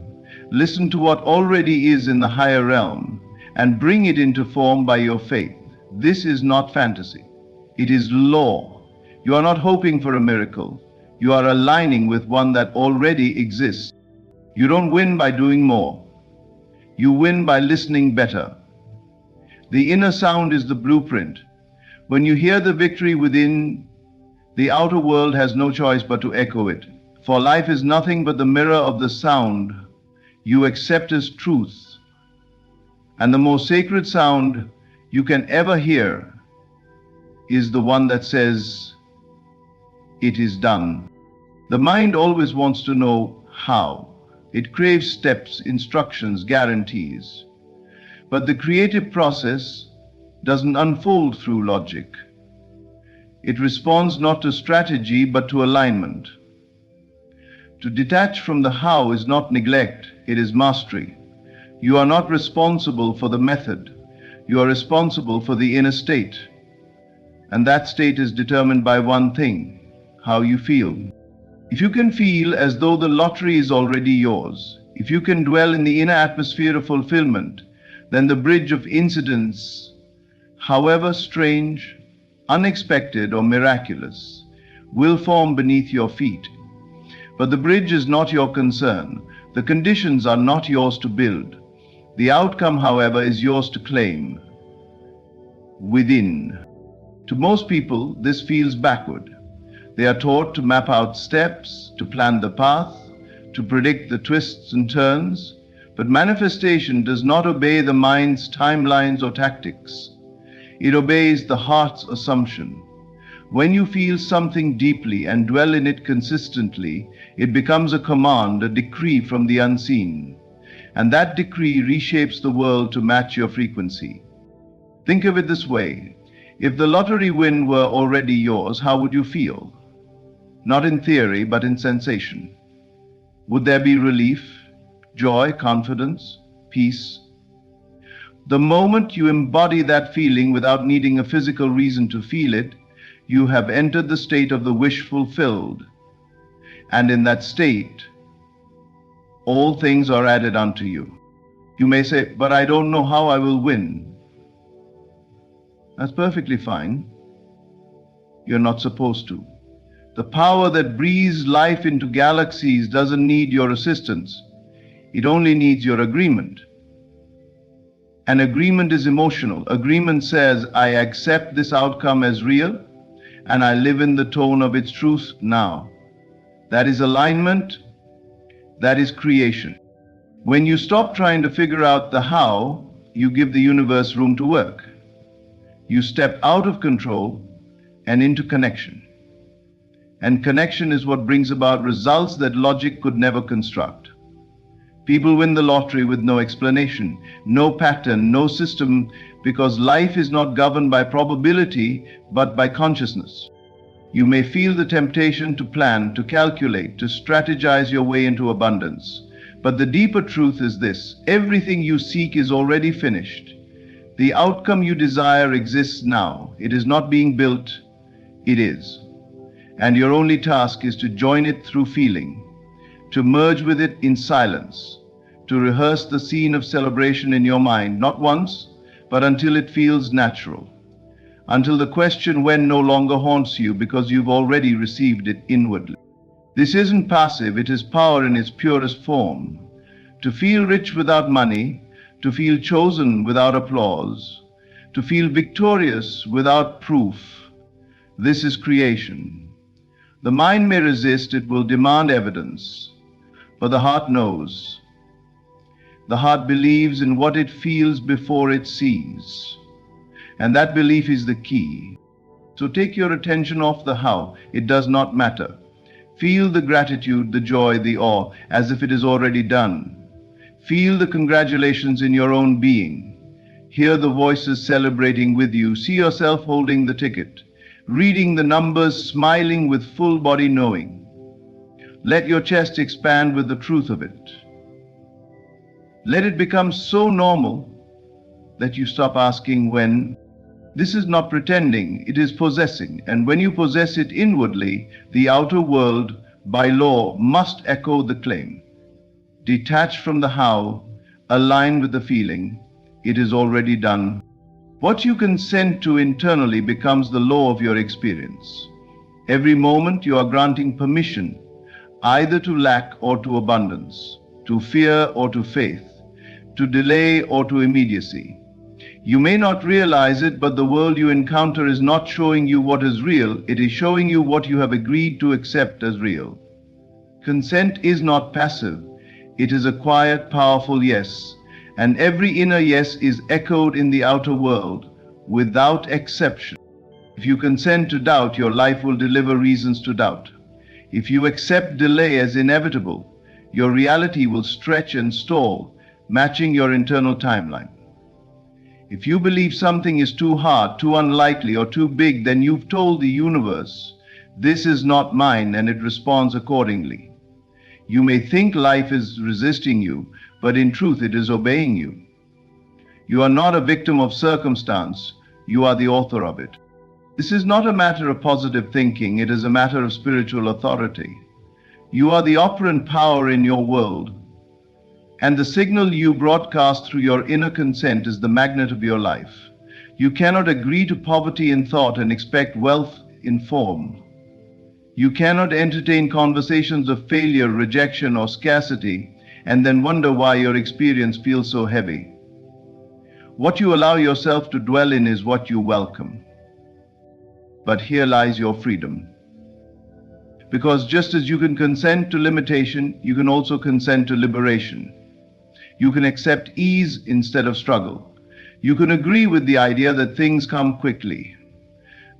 Listen to what already is in the higher realm and bring it into form by your faith. This is not fantasy. It is law. You are not hoping for a miracle. You are aligning with one that already exists. You don't win by doing more. You win by listening better. The inner sound is the blueprint. When you hear the victory within, the outer world has no choice but to echo it. For life is nothing but the mirror of the sound you accept as truth. And the most sacred sound you can ever hear is the one that says, it is done. The mind always wants to know how. It craves steps, instructions, guarantees. But the creative process doesn't unfold through logic. It responds not to strategy, but to alignment. To detach from the how is not neglect, it is mastery. You are not responsible for the method. You are responsible for the inner state. And that state is determined by one thing, how you feel. If you can feel as though the lottery is already yours, if you can dwell in the inner atmosphere of fulfillment, then the bridge of incidents, however strange, unexpected, or miraculous, will form beneath your feet. But the bridge is not your concern. The conditions are not yours to build. The outcome, however, is yours to claim. Within. To most people, this feels backward. They are taught to map out steps, to plan the path, to predict the twists and turns. But manifestation does not obey the mind's timelines or tactics. It obeys the heart's assumption. When you feel something deeply and dwell in it consistently, it becomes a command, a decree from the unseen. And that decree reshapes the world to match your frequency. Think of it this way. If the lottery win were already yours, how would you feel? Not in theory, but in sensation. Would there be relief, joy, confidence, peace? The moment you embody that feeling without needing a physical reason to feel it, you have entered the state of the wish fulfilled. And in that state, all things are added unto you. You may say, but I don't know how I will win. That's perfectly fine. You're not supposed to. The power that breathes life into galaxies doesn't need your assistance. It only needs your agreement. An agreement is emotional. Agreement says, I accept this outcome as real, and I live in the tone of its truth now. That is alignment. That is creation. When you stop trying to figure out the how, you give the universe room to work. You step out of control and into connection. And connection is what brings about results that logic could never construct. People win the lottery with no explanation, no pattern, no system, because life is not governed by probability, but by consciousness. You may feel the temptation to plan, to calculate, to strategize your way into abundance. But the deeper truth is this: everything you seek is already finished. The outcome you desire exists now. It is not being built, it is. And your only task is to join it through feeling, to merge with it in silence, to rehearse the scene of celebration in your mind, not once, but until it feels natural, until the question when no longer haunts you because you've already received it inwardly. This isn't passive, it is power in its purest form. To feel rich without money, to feel chosen without applause, to feel victorious without proof. This is creation. The mind may resist, it will demand evidence, but the heart knows. The heart believes in what it feels before it sees, and that belief is the key. So take your attention off the how, it does not matter. Feel the gratitude, the joy, the awe, as if it is already done. Feel the congratulations in your own being. Hear the voices celebrating with you. See yourself holding the ticket, reading the numbers, smiling with full body knowing. Let your chest expand with the truth of it. Let it become so normal that you stop asking when. This is not pretending, it is possessing. And when you possess it inwardly, the outer world, by law, must echo the claim. Detached from the how, aligned with the feeling, it is already done. What you consent to internally becomes the law of your experience. Every moment you are granting permission, either to lack or to abundance, to fear or to faith, to delay or to immediacy. You may not realize it, but the world you encounter is not showing you what is real, it is showing you what you have agreed to accept as real. Consent is not passive, it is a quiet, powerful yes, and every inner yes is echoed in the outer world, without exception. If you consent to doubt, your life will deliver reasons to doubt. If you accept delay as inevitable, your reality will stretch and stall, matching your internal timeline. If you believe something is too hard, too unlikely, or too big, then you've told the universe, this is not mine, and it responds accordingly. You may think life is resisting you, but in truth it is obeying you. You are not a victim of circumstance, you are the author of it. This is not a matter of positive thinking, it is a matter of spiritual authority. You are the operant power in your world, and the signal you broadcast through your inner consent is the magnet of your life. You cannot agree to poverty in thought and expect wealth in form. You cannot entertain conversations of failure, rejection, or scarcity and then wonder why your experience feels so heavy. What you allow yourself to dwell in is what you welcome. But here lies your freedom. Because just as you can consent to limitation, you can also consent to liberation. You can accept ease instead of struggle. You can agree with the idea that things come quickly,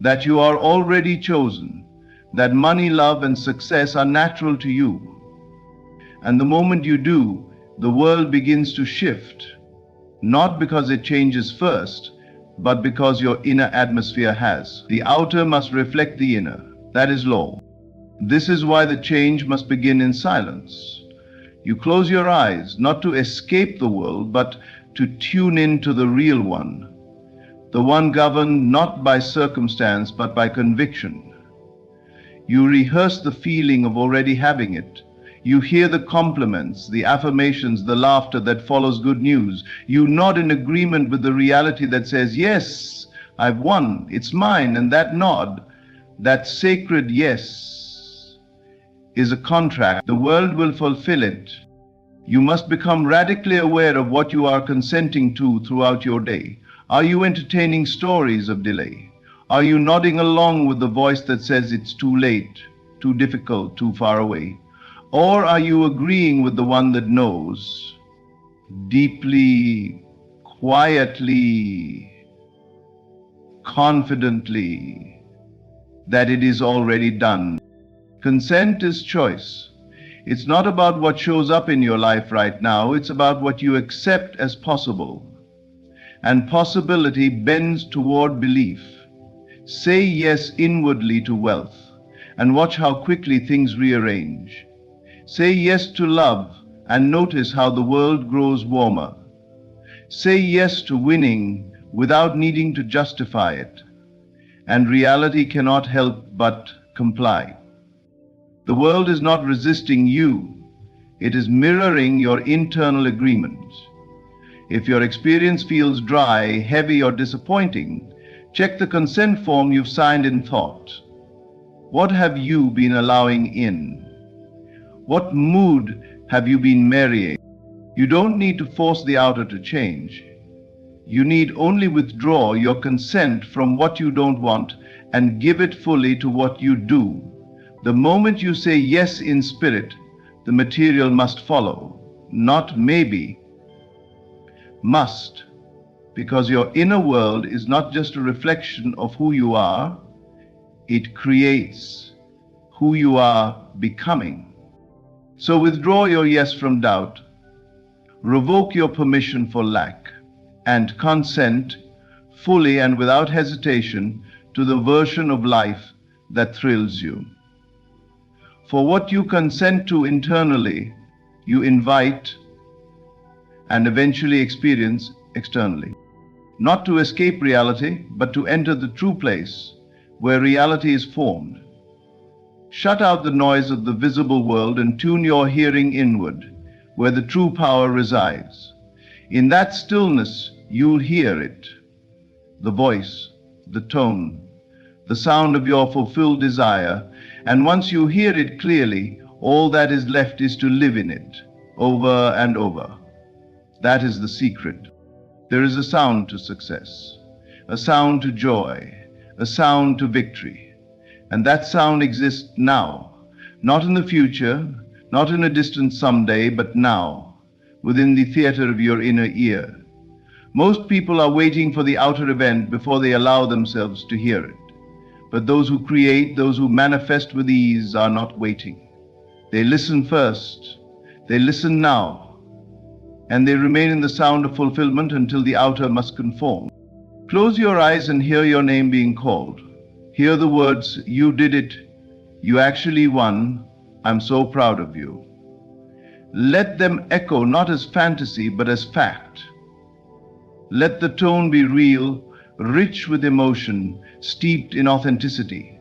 that you are already chosen, that money, love, and success are natural to you. And the moment you do, the world begins to shift, not because it changes first, but because your inner atmosphere has. The outer must reflect the inner. That is law. This is why the change must begin in silence. You close your eyes, not to escape the world, but to tune in to the real one, the one governed not by circumstance, but by conviction. You rehearse the feeling of already having it. You hear the compliments, the affirmations, the laughter that follows good news. You nod in agreement with the reality that says, yes, I've won, it's mine, and that nod, that sacred yes, is a contract. The world will fulfill it. You must become radically aware of what you are consenting to throughout your day. Are you entertaining stories of delay? Are you nodding along with the voice that says it's too late, too difficult, too far away? Or are you agreeing with the one that knows, deeply, quietly, confidently, that it is already done? Consent is choice. It's not about what shows up in your life right now, it's about what you accept as possible. And possibility bends toward belief. Say yes inwardly to wealth, and watch how quickly things rearrange. Say yes to love, and notice how the world grows warmer. Say yes to winning without needing to justify it, and reality cannot help but comply. The world is not resisting you, it is mirroring your internal agreement. If your experience feels dry, heavy, or disappointing, check the consent form you've signed in thought. What have you been allowing in? What mood have you been marrying? You don't need to force the outer to change. You need only withdraw your consent from what you don't want and give it fully to what you do. The moment you say yes in spirit, the material must follow, not maybe, must, because your inner world is not just a reflection of who you are, it creates who you are becoming. So withdraw your yes from doubt, revoke your permission for lack, and consent fully and without hesitation to the version of life that thrills you. For what you consent to internally, you invite and eventually experience externally. Not to escape reality, but to enter the true place where reality is formed. Shut out the noise of the visible world and tune your hearing inward, where the true power resides. In that stillness, you'll hear it, the voice, the tone, the sound of your fulfilled desire, and once you hear it clearly, all that is left is to live in it, over and over. That is the secret. There is a sound to success, a sound to joy, a sound to victory. And that sound exists now, not in the future, not in a distant someday, but now, within the theater of your inner ear. Most people are waiting for the outer event before they allow themselves to hear it. But those who create, those who manifest with ease, are not waiting. They listen first. They listen now. And they remain in the sound of fulfillment until the outer must conform. Close your eyes and hear your name being called. Hear the words, "You did it. You actually won. I'm so proud of you." Let them echo not as fantasy, but as fact. Let the tone be real, rich with emotion, steeped in authenticity.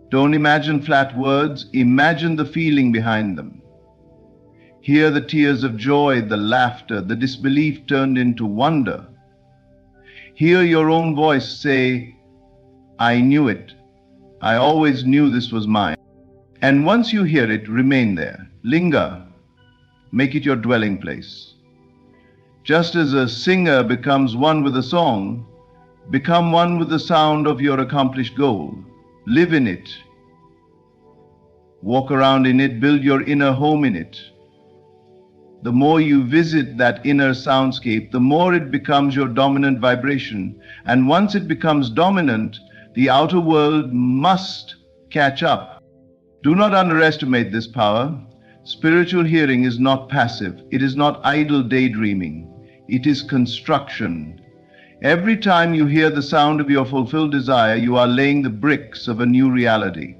Don't imagine flat words, imagine the feeling behind them. Hear the tears of joy, the laughter, the disbelief turned into wonder. Hear your own voice say, "I knew it. I always knew this was mine." And once you hear it, remain there. Linger. Make it your dwelling place. Just as a singer becomes one with a song, become one with the sound of your accomplished goal. Live in it. Walk around in it, build your inner home in it. The more you visit that inner soundscape, the more it becomes your dominant vibration. And once it becomes dominant, the outer world must catch up. Do not underestimate this power. Spiritual hearing is not passive. It is not idle daydreaming. It is construction. Every time you hear the sound of your fulfilled desire, you are laying the bricks of a new reality.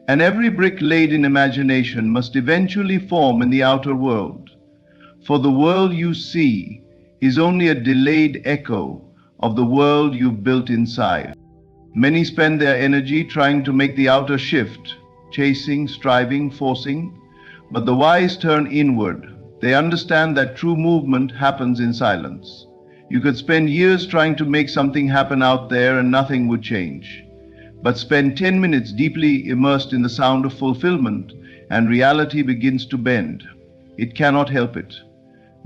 And every brick laid in imagination must eventually form in the outer world. For the world you see is only a delayed echo of the world you've built inside. Many spend their energy trying to make the outer shift, chasing, striving, forcing, but the wise turn inward. They understand that true movement happens in silence. You could spend years trying to make something happen out there and nothing would change. But spend 10 minutes deeply immersed in the sound of fulfillment and reality begins to bend. It cannot help it.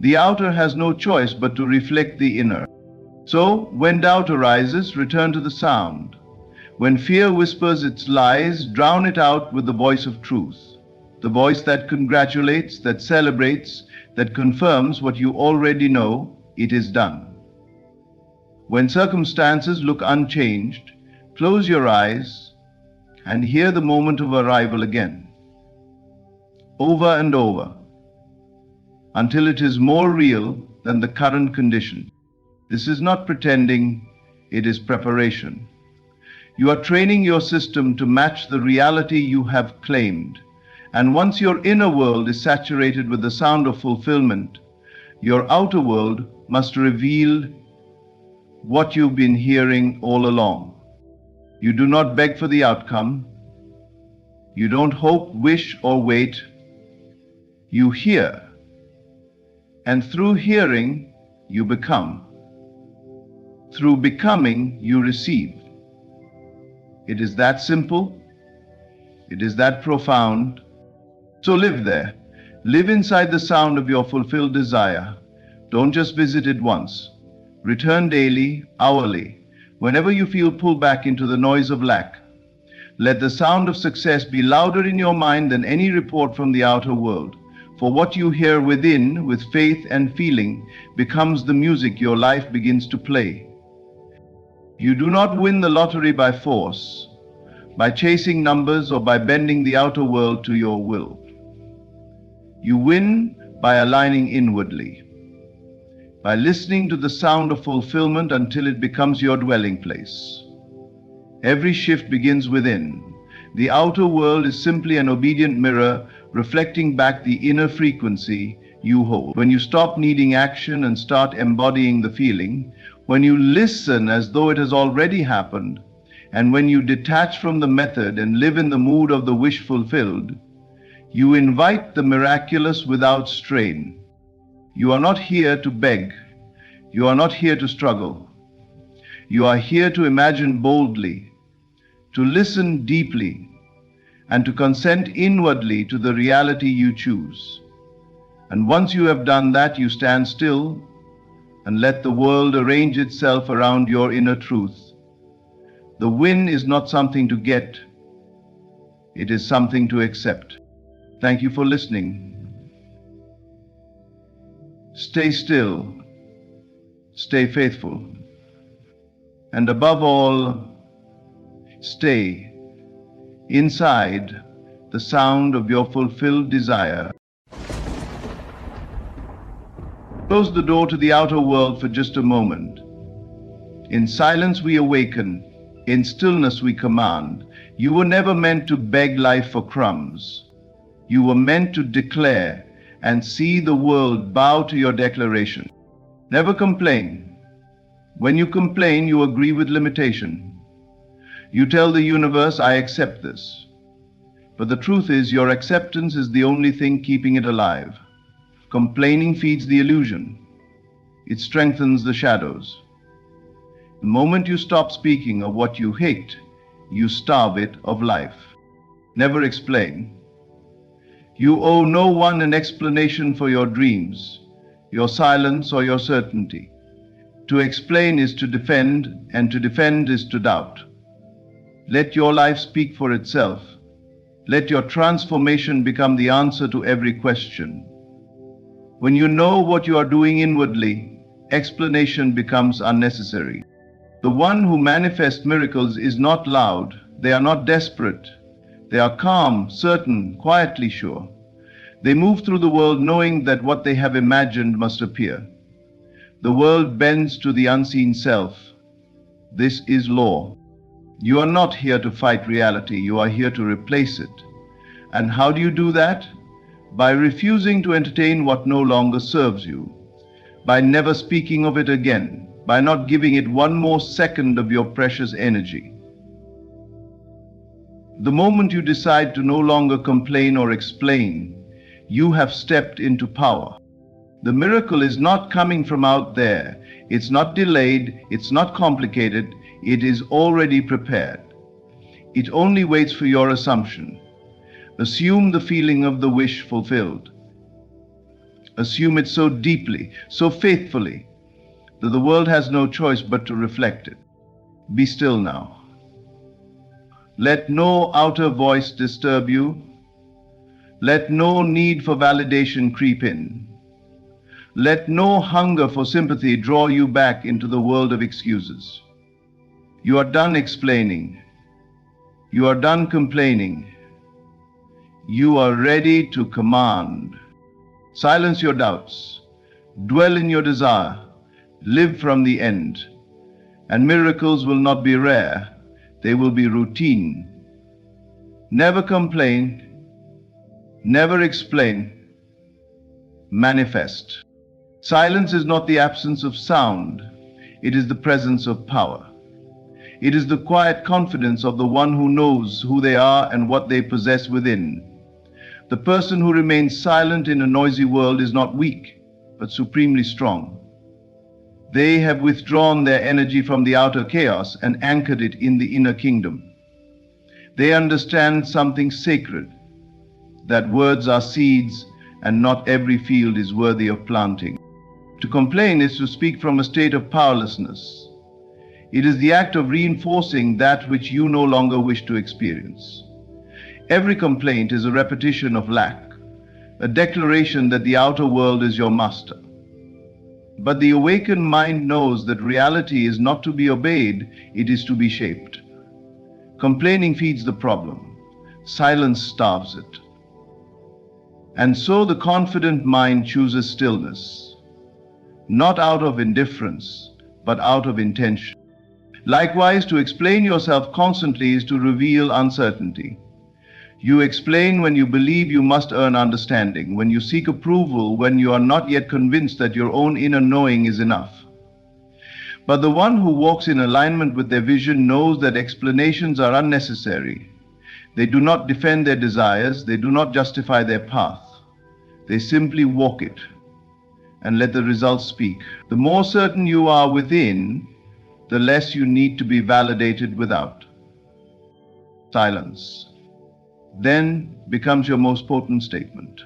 The outer has no choice but to reflect the inner. So, when doubt arises, return to the sound. When fear whispers its lies, drown it out with the voice of truth. The voice that congratulates, that celebrates, that confirms what you already know, it is done. When circumstances look unchanged, close your eyes and hear the moment of arrival again. Over and over, until it is more real than the current condition. This is not pretending, it is preparation. You are training your system to match the reality you have claimed. And once your inner world is saturated with the sound of fulfillment, your outer world must reveal what you've been hearing all along. You do not beg for the outcome. You don't hope, wish, or wait. You hear. And through hearing, you become. Through becoming, you receive. It is that simple. It is that profound. So live there. Live inside the sound of your fulfilled desire. Don't just visit it once. Return daily, hourly, whenever you feel pulled back into the noise of lack. Let the sound of success be louder in your mind than any report from the outer world. For what you hear within, with faith and feeling, becomes the music your life begins to play. You do not win the lottery by force, by chasing numbers, or by bending the outer world to your will. You win by aligning inwardly, by listening to the sound of fulfillment until it becomes your dwelling place. Every shift begins within. The outer world is simply an obedient mirror reflecting back the inner frequency you hold. When you stop needing action and start embodying the feeling, when you listen as though it has already happened, and when you detach from the method and live in the mood of the wish fulfilled, you invite the miraculous without strain. You are not here to beg. You are not here to struggle. You are here to imagine boldly, to listen deeply, and to consent inwardly to the reality you choose. And once you have done that, you stand still and let the world arrange itself around your inner truth. The win is not something to get, it is something to accept. Thank you for listening. Stay still, stay faithful, and above all, stay inside the sound of your fulfilled desire. Close the door to the outer world for just a moment. In silence we awaken, in stillness we command. You were never meant to beg life for crumbs. You were meant to declare and see the world bow to your declaration. Never complain. When you complain, you agree with limitation. You tell the universe, I accept this. But the truth is, your acceptance is the only thing keeping it alive. Complaining feeds the illusion. It strengthens the shadows. The moment you stop speaking of what you hate, you starve it of life. Never explain. You owe no one an explanation for your dreams, your silence, or your certainty. To explain is to defend, and to defend is to doubt. Let your life speak for itself. Let your transformation become the answer to every question. When you know what you are doing inwardly, explanation becomes unnecessary. The one who manifests miracles is not loud. They are not desperate. They are calm, certain, quietly sure. They move through the world knowing that what they have imagined must appear. The world bends to the unseen self. This is law. You are not here to fight reality. You are here to replace it. And how do you do that? By refusing to entertain what no longer serves you. By never speaking of it again. By not giving it one more second of your precious energy. The moment you decide to no longer complain or explain, you have stepped into power. The miracle is not coming from out there. It's not delayed. It's not complicated. It is already prepared. It only waits for your assumption. Assume the feeling of the wish fulfilled. Assume it so deeply, so faithfully, that the world has no choice but to reflect it. Be still now. Let no outer voice disturb you. Let no need for validation creep in. Let no hunger for sympathy draw you back into the world of excuses. You are done explaining. You are done complaining. You are ready to command. Silence your doubts. Dwell in your desire. Live from the end. And miracles will not be rare. They will be routine. Never complain. Never explain. Manifest. Silence is not the absence of sound. It is the presence of power. It is the quiet confidence of the one who knows who they are and what they possess within. The person who remains silent in a noisy world is not weak, but supremely strong. They have withdrawn their energy from the outer chaos and anchored it in the inner kingdom. They understand something sacred, that words are seeds and not every field is worthy of planting. To complain is to speak from a state of powerlessness. It is the act of reinforcing that which you no longer wish to experience. Every complaint is a repetition of lack, a declaration that the outer world is your master. But the awakened mind knows that reality is not to be obeyed, it is to be shaped. Complaining feeds the problem, silence starves it. And so the confident mind chooses stillness, not out of indifference, but out of intention. Likewise, to explain yourself constantly is to reveal uncertainty. You explain when you believe you must earn understanding, when you seek approval, when you are not yet convinced that your own inner knowing is enough. But the one who walks in alignment with their vision knows that explanations are unnecessary. They do not defend their desires, they do not justify their path. They simply walk it and let the results speak. The more certain you are within, the less you need to be validated without. Silence then becomes your most potent statement.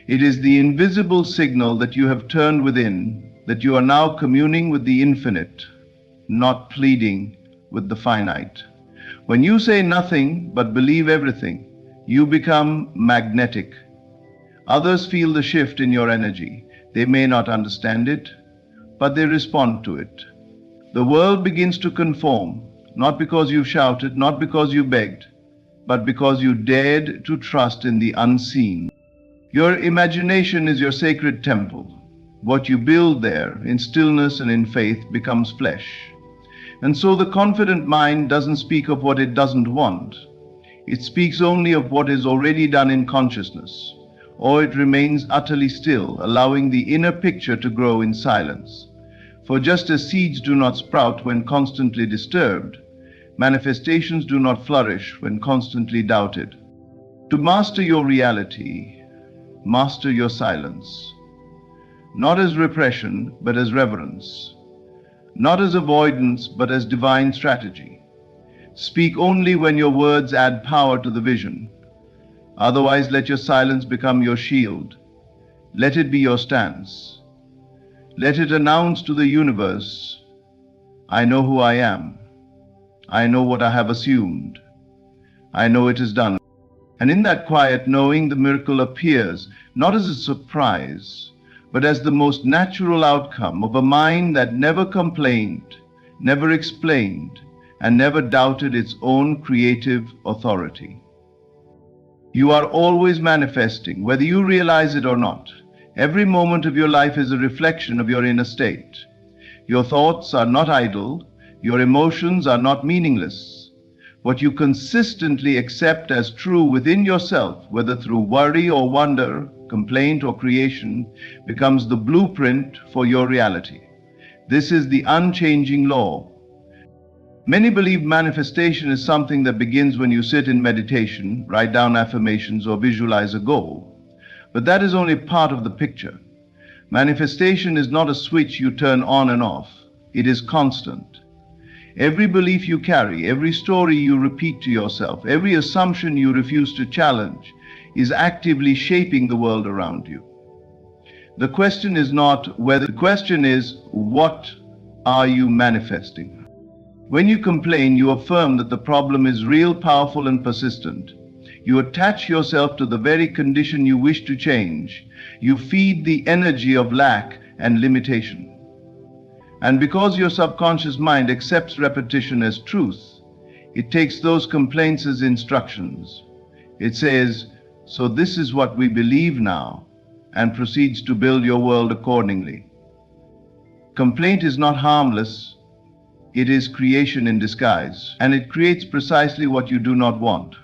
It is the invisible signal that you have turned within, that you are now communing with the infinite, not pleading with the finite. When you say nothing but believe everything, you become magnetic. Others feel the shift in your energy. They may not understand it, but they respond to it. The world begins to conform, not because you shouted, not because you begged, but because you dared to trust in the unseen. Your imagination is your sacred temple. What you build there, in stillness and in faith, becomes flesh. And so the confident mind doesn't speak of what it doesn't want. It speaks only of what is already done in consciousness, or it remains utterly still, allowing the inner picture to grow in silence. For just as seeds do not sprout when constantly disturbed, manifestations do not flourish when constantly doubted. To master your reality, master your silence. Not as repression, but as reverence. Not as avoidance, but as divine strategy. Speak only when your words add power to the vision. Otherwise, let your silence become your shield. Let it be your stance. Let it announce to the universe, I know who I am. I know what I have assumed. I know it is done. And in that quiet knowing, the miracle appears, not as a surprise, but as the most natural outcome of a mind that never complained, never explained, and never doubted its own creative authority. You are always manifesting, whether you realize it or not. Every moment of your life is a reflection of your inner state. Your thoughts are not idle. Your emotions are not meaningless. What you consistently accept as true within yourself, whether through worry or wonder, complaint or creation, becomes the blueprint for your reality. This is the unchanging law. Many believe manifestation is something that begins when you sit in meditation, write down affirmations, or visualize a goal. But that is only part of the picture. Manifestation is not a switch you turn on and off. It is constant. Every belief you carry, every story you repeat to yourself, every assumption you refuse to challenge is actively shaping the world around you. The question is not whether, the question is, what are you manifesting? When you complain, you affirm that the problem is real, powerful, and persistent. You attach yourself to the very condition you wish to change. You feed the energy of lack and limitation. And because your subconscious mind accepts repetition as truth, it takes those complaints as instructions. It says, so this is what we believe now, and proceeds to build your world accordingly. Complaint is not harmless. It is creation in disguise, and it creates precisely what you do not want.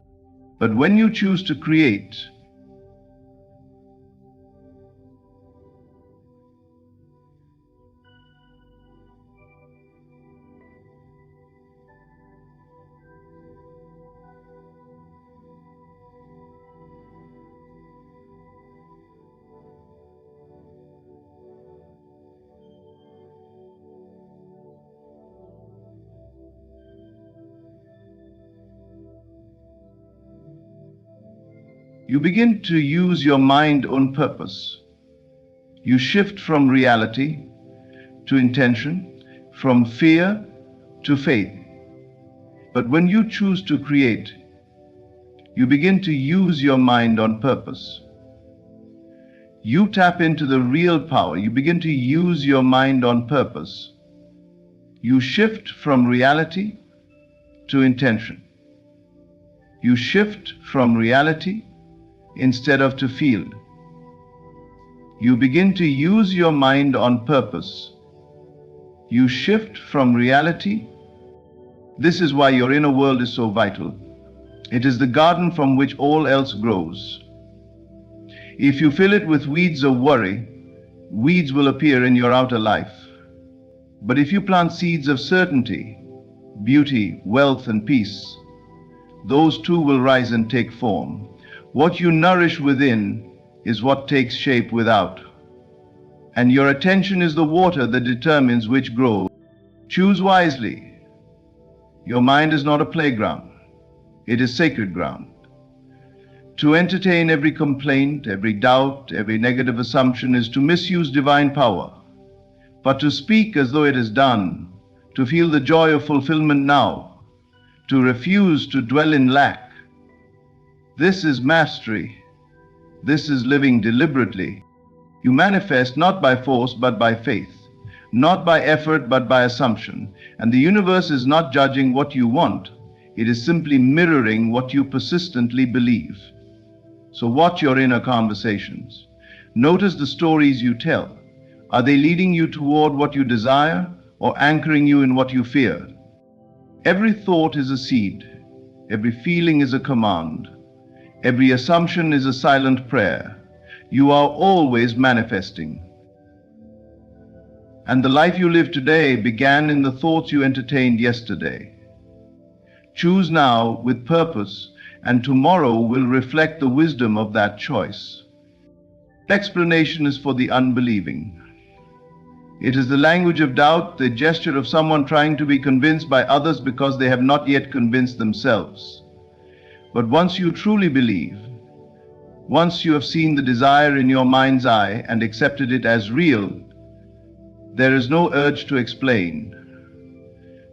But when you choose to create, You begin to use your mind on purpose. You shift from reality to intention, from fear to faith. But when you choose to create, you begin to use your mind on purpose. You tap into the real power. You begin to use your mind on purpose. You shift from reality to intention. You shift from reality instead of to field. You begin to use your mind on purpose. You shift from reality. This is why your inner world is so vital. It is the garden from which all else grows. If you fill it with weeds of worry, weeds will appear in your outer life. But if you plant seeds of certainty, beauty, wealth, and peace, those too will rise and take form. What you nourish within is what takes shape without. And your attention is the water that determines which grows. Choose wisely. Your mind is not a playground. It is sacred ground. To entertain every complaint, every doubt, every negative assumption is to misuse divine power. But to speak as though it is done, to feel the joy of fulfillment now, to refuse to dwell in lack, this is mastery. This is living deliberately. You manifest not by force but by faith, not by effort but by assumption. And the universe is not judging what you want. It is simply mirroring what you persistently believe. So watch your inner conversations. Notice the stories you tell. Are they leading you toward what you desire or anchoring you in what you fear? Every thought is a seed. Every feeling is a command. Every assumption is a silent prayer. You are always manifesting. And the life you live today began in the thoughts you entertained yesterday. Choose now with purpose, and tomorrow will reflect the wisdom of that choice. Explanation is for the unbelieving. It is the language of doubt, the gesture of someone trying to be convinced by others because they have not yet convinced themselves. But once you truly believe, once you have seen the desire in your mind's eye and accepted it as real, there is no urge to explain.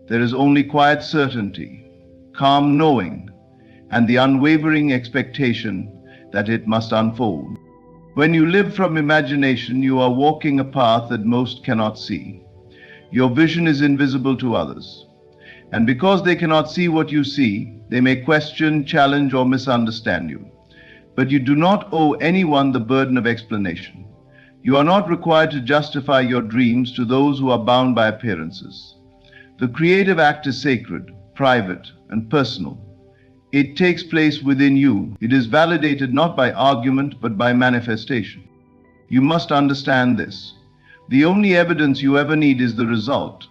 There is only quiet certainty, calm knowing, and the unwavering expectation that it must unfold. When you live from imagination, you are walking a path that most cannot see. Your vision is invisible to others. And because they cannot see what you see, they may question, challenge, or misunderstand you. But you do not owe anyone the burden of explanation. You are not required to justify your dreams to those who are bound by appearances. The creative act is sacred, private, and personal. It takes place within you. It is validated not by argument, but by manifestation. You must understand this. The only evidence you ever need is the result.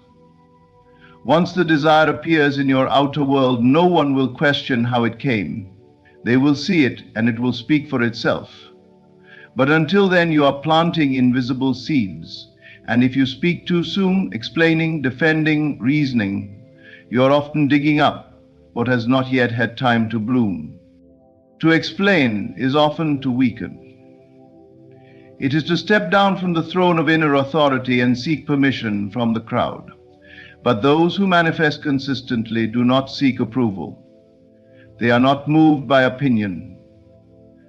Once the desire appears in your outer world, no one will question how it came. They will see it, and it will speak for itself. But until then, you are planting invisible seeds. And if you speak too soon, explaining, defending, reasoning, you are often digging up what has not yet had time to bloom. To explain is often to weaken. It is to step down from the throne of inner authority and seek permission from the crowd. But those who manifest consistently do not seek approval. They are not moved by opinion.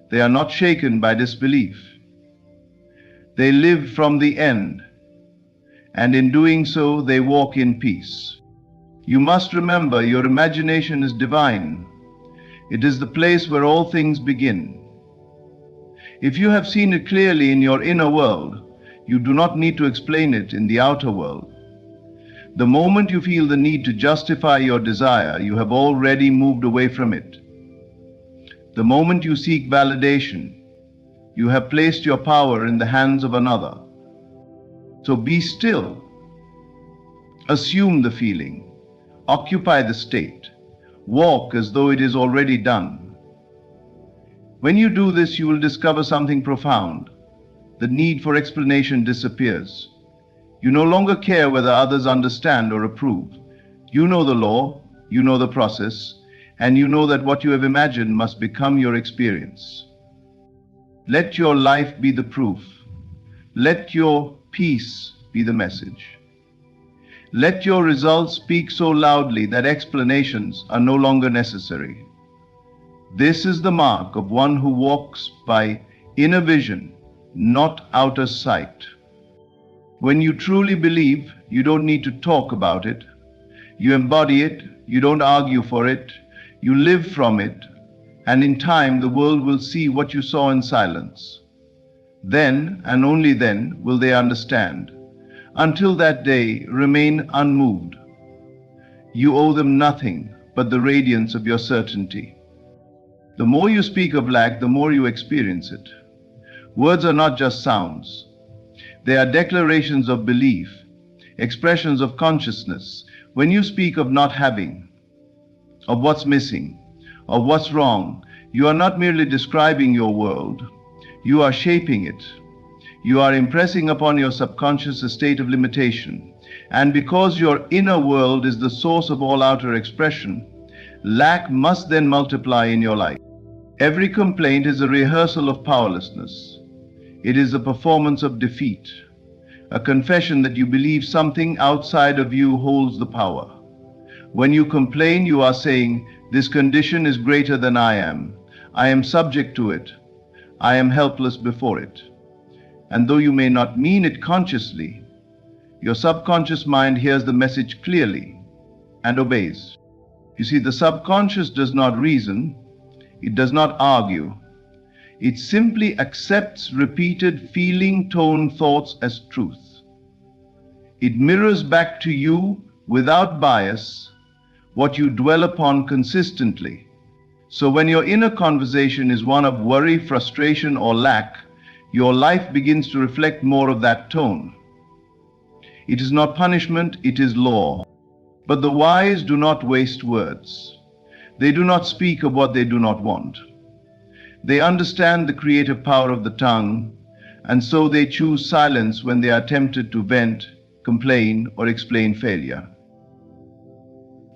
They are not shaken by disbelief. They live from the end, and in doing so, they walk in peace. You must remember your imagination is divine. It is the place where all things begin. If you have seen it clearly in your inner world, you do not need to explain it in the outer world. The moment you feel the need to justify your desire, you have already moved away from it. The moment you seek validation, you have placed your power in the hands of another. So be still. Assume the feeling. Occupy the state. Walk as though it is already done. When you do this, you will discover something profound. The need for explanation disappears. You no longer care whether others understand or approve. You know the law, you know the process, and you know that what you have imagined must become your experience. Let your life be the proof. Let your peace be the message. Let your results speak so loudly that explanations are no longer necessary. This is the mark of one who walks by inner vision, not outer sight. When you truly believe, you don't need to talk about it. You embody it, you don't argue for it, you live from it, and in time the world will see what you saw in silence. Then, and only then, will they understand. Until that day, remain unmoved. You owe them nothing but the radiance of your certainty. The more you speak of lack, the more you experience it. Words are not just sounds. They are declarations of belief, expressions of consciousness. When you speak of not having, of what's missing, of what's wrong, you are not merely describing your world. You are shaping it. You are impressing upon your subconscious a state of limitation. And because your inner world is the source of all outer expression, lack must then multiply in your life. Every complaint is a rehearsal of powerlessness. It is a performance of defeat, a confession that you believe something outside of you holds the power. When you complain, you are saying, "This condition is greater than I am. I am subject to it. I am helpless before it." And though you may not mean it consciously, your subconscious mind hears the message clearly and obeys. You see, the subconscious does not reason, it does not argue. It simply accepts repeated feeling tone thoughts as truth. It mirrors back to you without bias what you dwell upon consistently. So when your inner conversation is one of worry, frustration, or lack, your life begins to reflect more of that tone. It is not punishment, it is law. But the wise do not waste words. They do not speak of what they do not want. They understand the creative power of the tongue, and so they choose silence when they are tempted to vent, complain, or explain failure.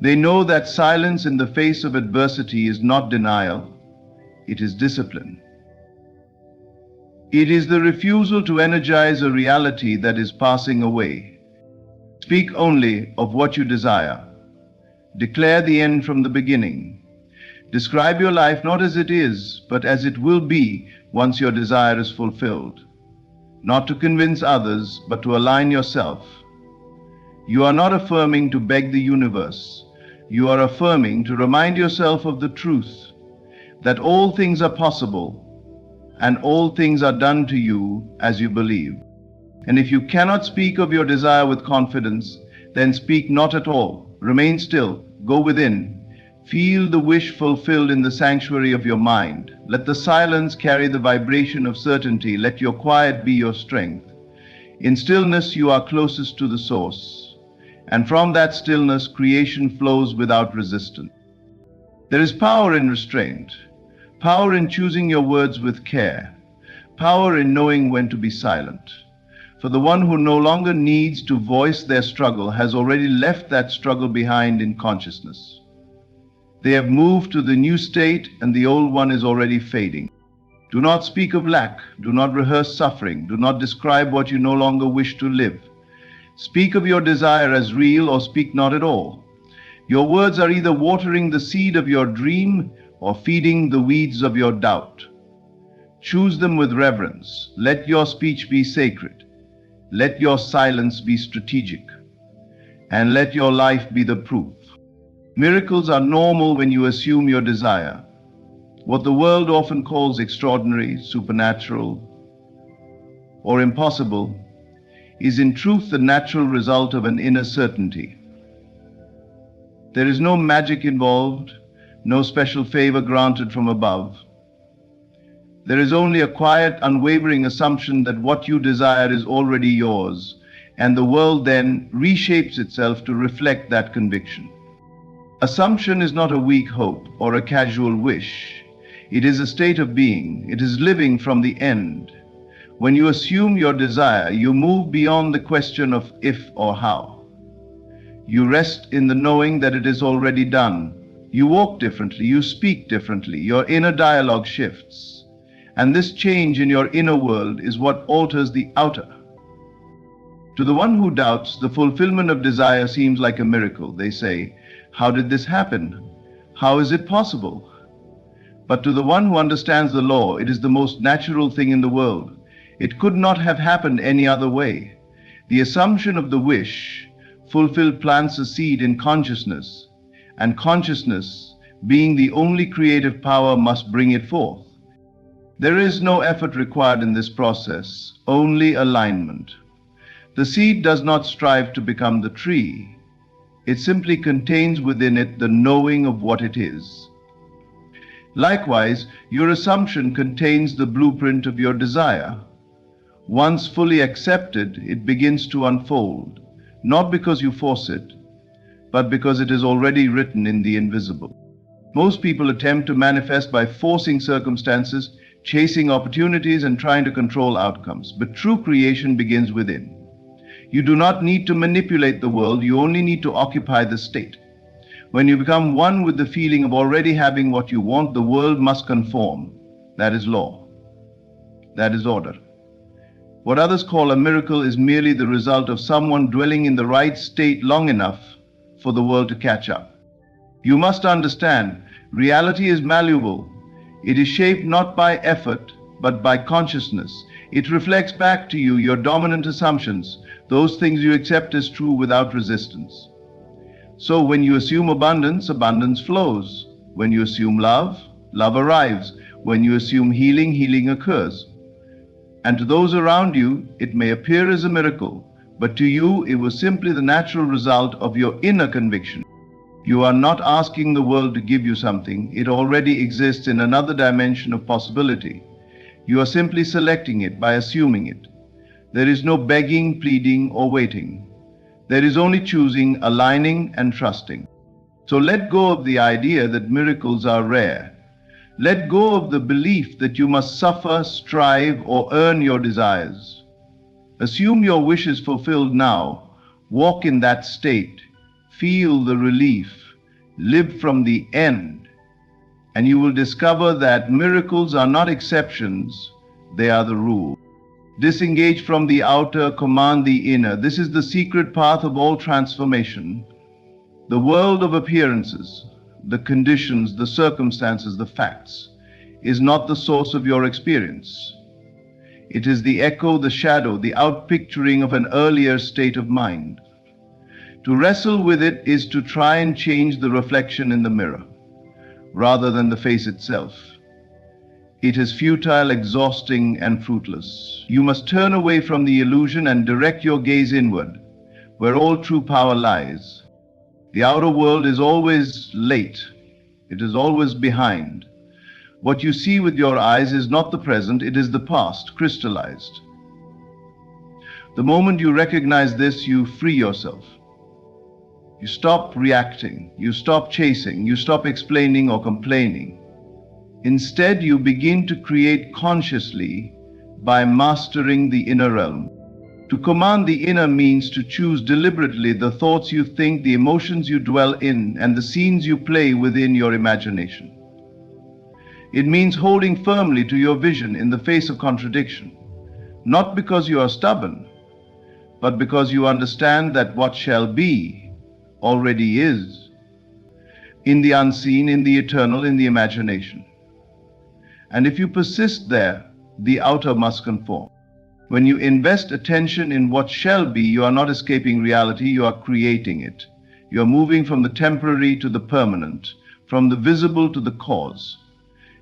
They know that silence in the face of adversity is not denial, it is discipline. It is the refusal to energize a reality that is passing away. Speak only of what you desire. Declare the end from the beginning. Describe your life not as it is, but as it will be once your desire is fulfilled. Not to convince others, but to align yourself. You are not affirming to beg the universe. You are affirming to remind yourself of the truth, that all things are possible, and all things are done to you as you believe. And if you cannot speak of your desire with confidence, then speak not at all. Remain still. Go within. Feel the wish fulfilled in the sanctuary of your mind. Let the silence carry the vibration of certainty. Let your quiet be your strength. In stillness, you are closest to the source. And from that stillness, creation flows without resistance. There is power in restraint. Power in choosing your words with care. Power in knowing when to be silent. For the one who no longer needs to voice their struggle has already left that struggle behind in consciousness. They have moved to the new state and the old one is already fading. Do not speak of lack. Do not rehearse suffering. Do not describe what you no longer wish to live. Speak of your desire as real or speak not at all. Your words are either watering the seed of your dream or feeding the weeds of your doubt. Choose them with reverence. Let your speech be sacred. Let your silence be strategic. And let your life be the proof. Miracles are normal when you assume your desire. What the world often calls extraordinary, supernatural, or impossible is in truth the natural result of an inner certainty. There is no magic involved, no special favor granted from above. There is only a quiet, unwavering assumption that what you desire is already yours, and the world then reshapes itself to reflect that conviction. Assumption is not a weak hope or a casual wish. It is a state of being. It is living from the end. When you assume your desire, you move beyond the question of if or how. You rest in the knowing that it is already done. You walk differently, you speak differently, your inner dialogue shifts. And this change in your inner world is what alters the outer. To the one who doubts, the fulfillment of desire seems like a miracle. They say, "How did this happen? How is it possible?" But to the one who understands the law, it is the most natural thing in the world. It could not have happened any other way. The assumption of the wish fulfilled plants a seed in consciousness, and consciousness, being the only creative power, must bring it forth. There is no effort required in this process, only alignment. The seed does not strive to become the tree. It simply contains within it the knowing of what it is. Likewise, your assumption contains the blueprint of your desire. Once fully accepted, it begins to unfold, not because you force it, but because it is already written in the invisible. Most people attempt to manifest by forcing circumstances, chasing opportunities, and trying to control outcomes. But true creation begins within. You do not need to manipulate the world, you only need to occupy the state. When you become one with the feeling of already having what you want, the world must conform. That is law. That is order. What others call a miracle is merely the result of someone dwelling in the right state long enough for the world to catch up. You must understand, reality is malleable. It is shaped not by effort, but by consciousness. It reflects back to you your dominant assumptions, those things you accept as true without resistance. So when you assume abundance, abundance flows. When you assume love, love arrives. When you assume healing, healing occurs. And to those around you, it may appear as a miracle, but to you, it was simply the natural result of your inner conviction. You are not asking the world to give you something. It already exists in another dimension of possibility. You are simply selecting it by assuming it. There is no begging, pleading, or waiting. There is only choosing, aligning, and trusting. So let go of the idea that miracles are rare. Let go of the belief that you must suffer, strive, or earn your desires. Assume your wish is fulfilled now. Walk in that state. Feel the relief. Live from the end. And you will discover that miracles are not exceptions, they are the rule. Disengage from the outer, command the inner. This is the secret path of all transformation. The world of appearances, the conditions, the circumstances, the facts, is not the source of your experience. It is the echo, the shadow, the outpicturing of an earlier state of mind. To wrestle with it is to try and change the reflection in the mirror, rather than the face itself. It is futile, exhausting, and fruitless. You must turn away from the illusion and direct your gaze inward, where all true power lies. The outer world is always late. It is always behind. What you see with your eyes is not the present, it is the past, crystallized. The moment you recognize this, you free yourself. You stop reacting, you stop chasing, you stop explaining or complaining. Instead, you begin to create consciously by mastering the inner realm. To command the inner means to choose deliberately the thoughts you think, the emotions you dwell in, and the scenes you play within your imagination. It means holding firmly to your vision in the face of contradiction, not because you are stubborn, but because you understand that what shall be already is, in the unseen, in the eternal, in the imagination. And if you persist there, the outer must conform. When you invest attention in what shall be, you are not escaping reality, you are creating it. You are moving from the temporary to the permanent, from the visible to the cause.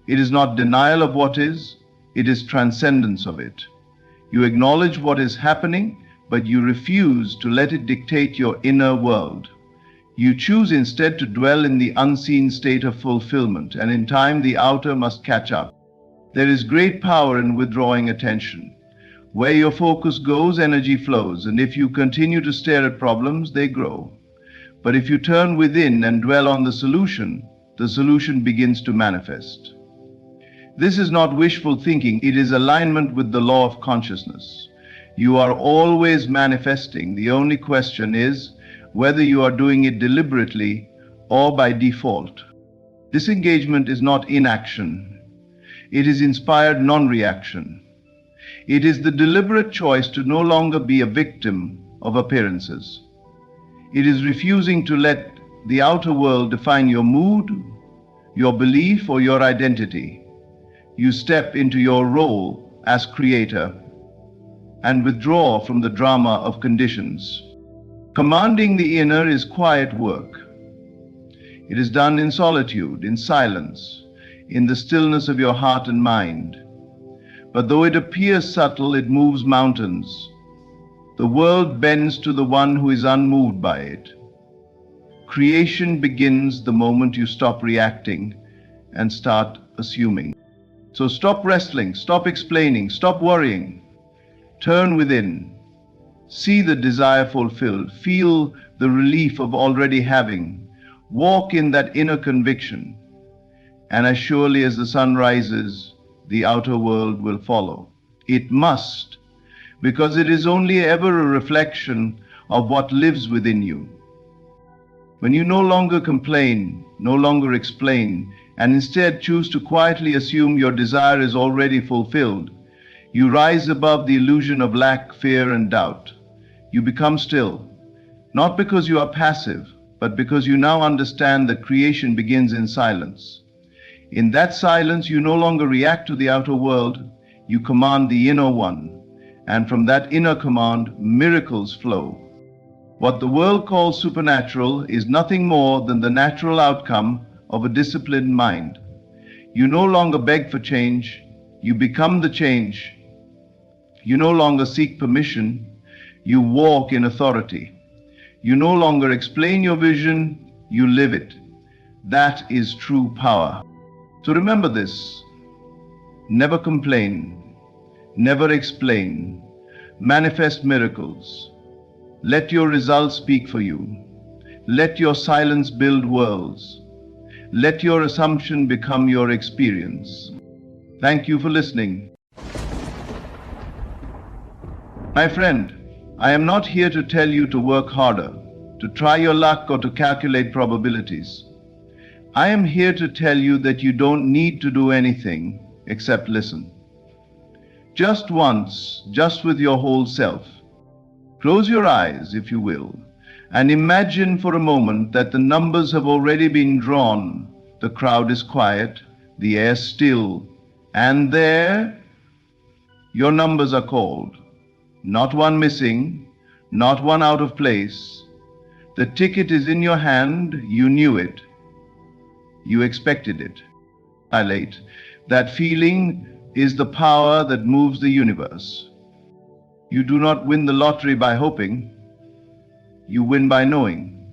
It is not denial of what is, it is transcendence of it. You acknowledge what is happening, but you refuse to let it dictate your inner world. You choose instead to dwell in the unseen state of fulfillment, and in time the outer must catch up. There is great power in withdrawing attention. Where your focus goes, energy flows, and if you continue to stare at problems, they grow. But if you turn within and dwell on the solution begins to manifest. This is not wishful thinking, it is alignment with the law of consciousness. You are always manifesting. The only question is whether you are doing it deliberately or by default. Disengagement is not inaction. It is inspired non-reaction. It is the deliberate choice to no longer be a victim of appearances. It is refusing to let the outer world define your mood, your belief, or your identity. You step into your role as creator and withdraw from the drama of conditions. Commanding the inner is quiet work. It is done in solitude, in silence, in the stillness of your heart and mind. But though it appears subtle, it moves mountains. The world bends to the one who is unmoved by it. Creation begins the moment you stop reacting and start assuming. So stop wrestling, stop explaining, stop worrying. Turn within. See the desire fulfilled. Feel the relief of already having. Walk in that inner conviction. And as surely as the sun rises, the outer world will follow. It must, because it is only ever a reflection of what lives within you. When you no longer complain, no longer explain, and instead choose to quietly assume your desire is already fulfilled, you rise above the illusion of lack, fear, and doubt. You become still, not because you are passive, but because you now understand that creation begins in silence. In that silence, you no longer react to the outer world, you command the inner one, and from that inner command, miracles flow. What the world calls supernatural is nothing more than the natural outcome of a disciplined mind. You no longer beg for change, you become the change. You no longer seek permission, you walk in authority. You no longer explain your vision, you live it. That is true power. So remember this: never complain, never explain, manifest miracles. Let your results speak for you. Let your silence build worlds. Let your assumption become your experience. Thank you for listening. My friend, I am not here to tell you to work harder, to try your luck, or to calculate probabilities. I am here to tell you that you don't need to do anything except listen. Just once, just with your whole self. Close your eyes, if you will, and imagine for a moment that the numbers have already been drawn. The crowd is quiet, the air still, and there your numbers are called. Not one missing, not one out of place. The ticket is in your hand, you knew it. You expected it. Dilate. That feeling is the power that moves the universe. You do not win the lottery by hoping. You win by knowing.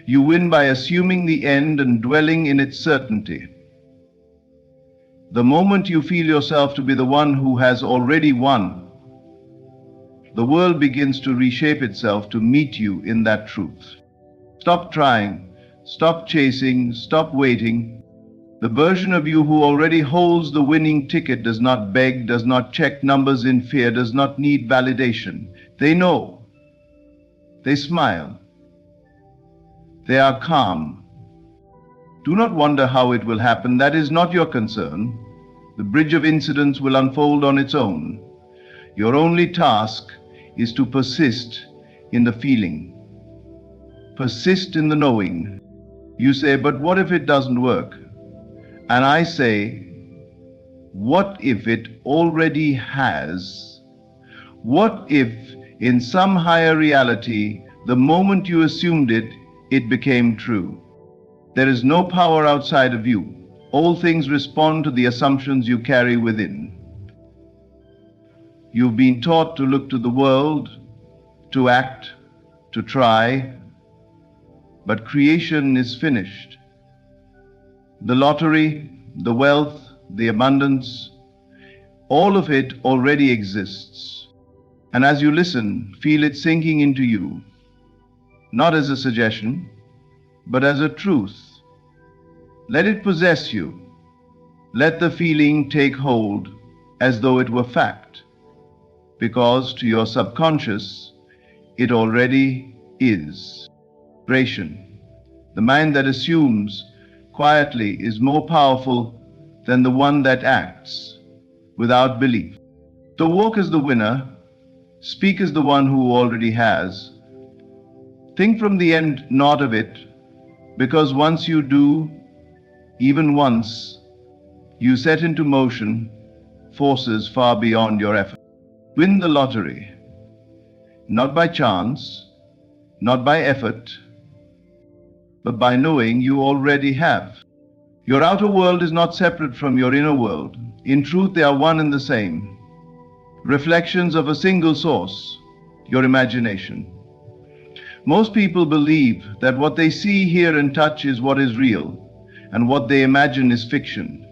You win by assuming the end and dwelling in its certainty. The moment you feel yourself to be the one who has already won, the world begins to reshape itself to meet you in that truth. Stop trying, stop chasing, stop waiting. The version of you who already holds the winning ticket does not beg, does not check numbers in fear, does not need validation. They know. They smile. They are calm. Do not wonder how it will happen. That is not your concern. The bridge of incidents will unfold on its own. Your only task is to persist in the feeling. Persist in the knowing. You say, but what if it doesn't work? And I say, what if it already has? What if in some higher reality, the moment you assumed it, it became true? There is no power outside of you. All things respond to the assumptions you carry within. You've been taught to look to the world, to act, to try, but creation is finished. The lottery, the wealth, the abundance, all of it already exists. And as you listen, feel it sinking into you, not as a suggestion, but as a truth. Let it possess you. Let the feeling take hold as though it were fact, because to your subconscious, it already is. Creation, the mind that assumes quietly, is more powerful than the one that acts without belief. So walk as the winner, speak as the one who already has. Think from the end, not of it, because once you do, even once, you set into motion forces far beyond your effort. Win the lottery, not by chance, not by effort, but by knowing you already have. Your outer world is not separate from your inner world. In truth, they are one and the same. Reflections of a single source, your imagination. Most people believe that what they see, hear, and touch is what is real, and what they imagine is fiction.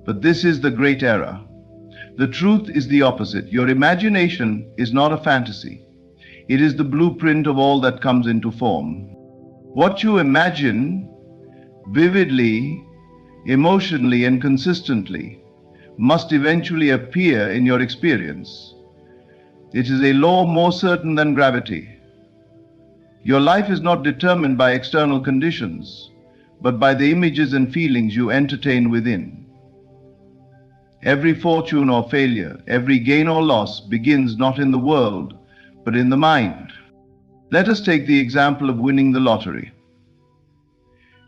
But this is the great error. The truth is the opposite. Your imagination is not a fantasy. It is the blueprint of all that comes into form. What you imagine vividly, emotionally, and consistently must eventually appear in your experience. It is a law more certain than gravity. Your life is not determined by external conditions, but by the images and feelings you entertain within. Every fortune or failure, every gain or loss begins not in the world, but in the mind. Let us take the example of winning the lottery.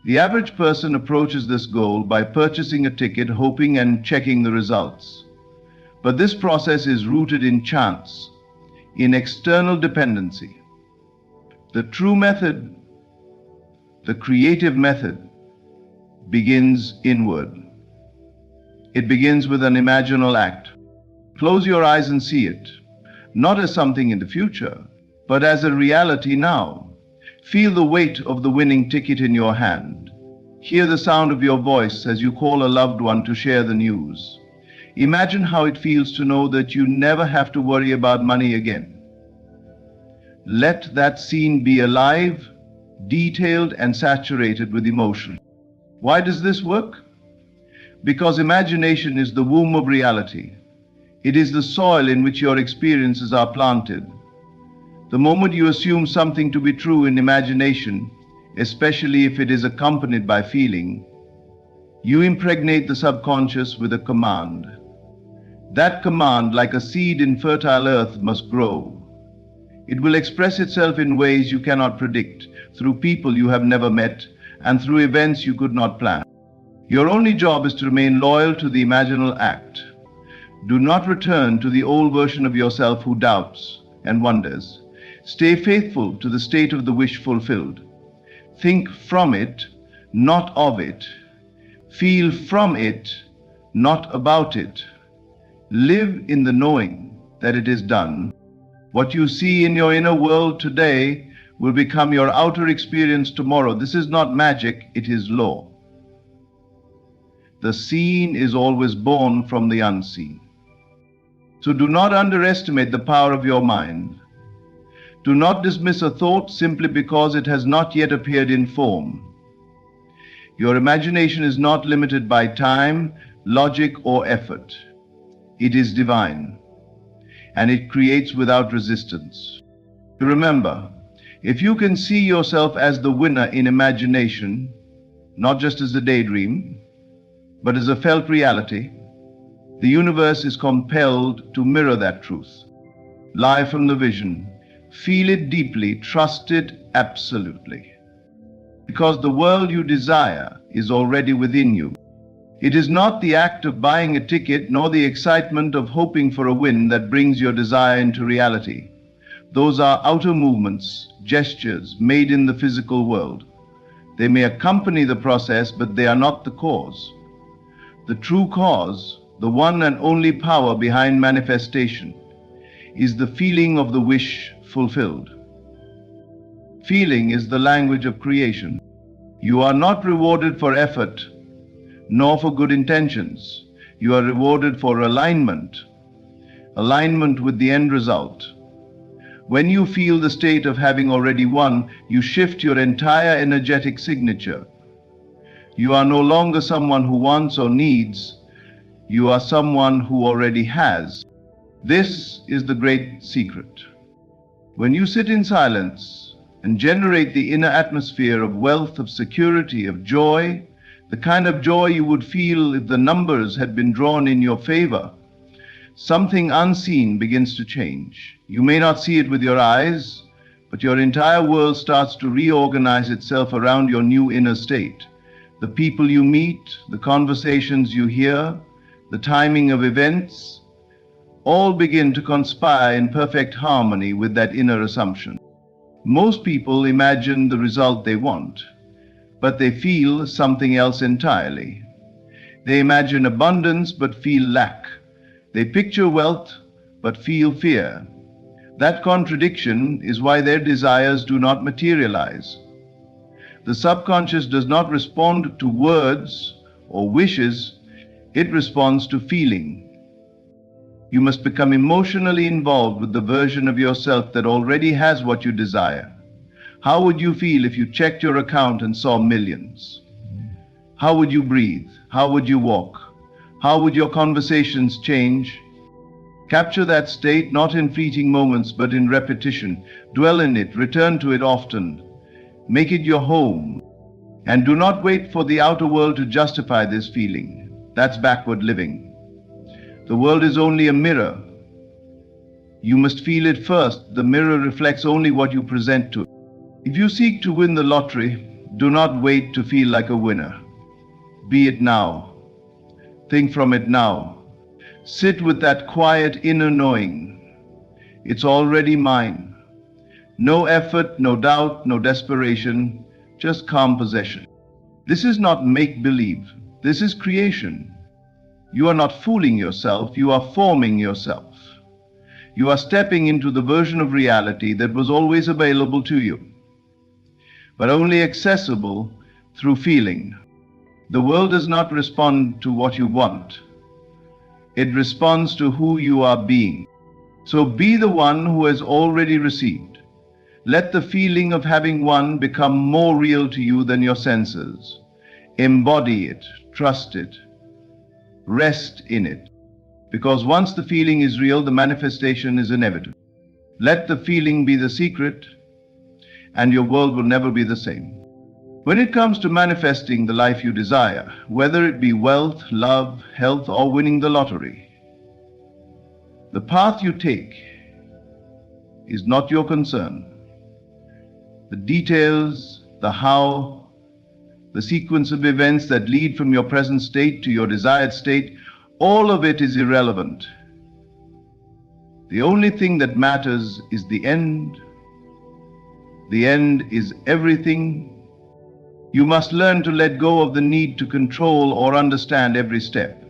The average person approaches this goal by purchasing a ticket, hoping and checking the results. But this process is rooted in chance, in external dependency. The true method, the creative method, begins inward. It begins with an imaginal act. Close your eyes and see it, not as something in the future, but as a reality now. Feel the weight of the winning ticket in your hand. Hear the sound of your voice as you call a loved one to share the news. Imagine how it feels to know that you never have to worry about money again. Let that scene be alive, detailed, and saturated with emotion. Why does this work? Because imagination is the womb of reality. It is the soil in which your experiences are planted. The moment you assume something to be true in imagination, especially if it is accompanied by feeling, you impregnate the subconscious with a command. That command, like a seed in fertile earth, must grow. It will express itself in ways you cannot predict, through people you have never met, and through events you could not plan. Your only job is to remain loyal to the imaginal act. Do not return to the old version of yourself who doubts and wonders. Stay faithful to the state of the wish fulfilled. Think from it, not of it. Feel from it, not about it. Live in the knowing that it is done. What you see in your inner world today will become your outer experience tomorrow. This is not magic, it is law. The seen is always born from the unseen. So do not underestimate the power of your mind. Do not dismiss a thought simply because it has not yet appeared in form. Your imagination is not limited by time, logic, or effort. It is divine, and it creates without resistance. Remember, if you can see yourself as the winner in imagination, not just as a daydream, but as a felt reality, the universe is compelled to mirror that truth. Live from the vision. Feel it deeply, trust it absolutely. Because the world you desire is already within you. It is not the act of buying a ticket nor the excitement of hoping for a win that brings your desire into reality. Those are outer movements, gestures made in the physical world. They may accompany the process, but they are not the cause. The true cause, the one and only power behind manifestation, is the feeling of the wish fulfilled. Feeling is the language of creation. You are not rewarded for effort, nor for good intentions. You are rewarded for alignment with the end result. When you feel the state of having already won, you shift your entire energetic signature. You are no longer someone who wants or needs. You are someone who already has. This is the great secret. When you sit in silence and generate the inner atmosphere of wealth, of security, of joy, the kind of joy you would feel if the numbers had been drawn in your favor. Something unseen begins to change. You may not see it with your eyes, but your entire world starts to reorganize itself around your new inner state. The people you meet, the conversations you hear, the timing of events, all begin to conspire in perfect harmony with that inner assumption. Most people imagine the result they want, but they feel something else entirely. They imagine abundance but feel lack. They picture wealth but feel fear. That contradiction is why their desires do not materialize. The subconscious does not respond to words or wishes, it responds to feeling. You must become emotionally involved with the version of yourself that already has what you desire. How would you feel if you checked your account and saw millions? How would you breathe? How would you walk? How would your conversations change? Capture that state not in fleeting moments but in repetition. Dwell in it, return to it often. Make it your home. And do not wait for the outer world to justify this feeling. That's backward living. The world is only a mirror. You must feel it first. The mirror reflects only what you present to it. If you seek to win the lottery, do not wait to feel like a winner. Be it now. Think from it now. Sit with that quiet inner knowing. It's already mine. No effort, no doubt, no desperation, just calm possession. This is not make-believe. This is creation. You are not fooling yourself, you are forming yourself. You are stepping into the version of reality that was always available to you, but only accessible through feeling. The world does not respond to what you want. It responds to who you are being. So be the one who has already received. Let the feeling of having won become more real to you than your senses. Embody it, trust it, rest in it. Because once the feeling is real, the manifestation is inevitable. Let the feeling be the secret, and your world will never be the same. When it comes to manifesting the life you desire, whether it be wealth, love, health, or winning the lottery, the path you take is not your concern. The details, the how, the sequence of events that lead from your present state to your desired state, all of it is irrelevant. The only thing that matters is the end. The end is everything. You must learn to let go of the need to control or understand every step.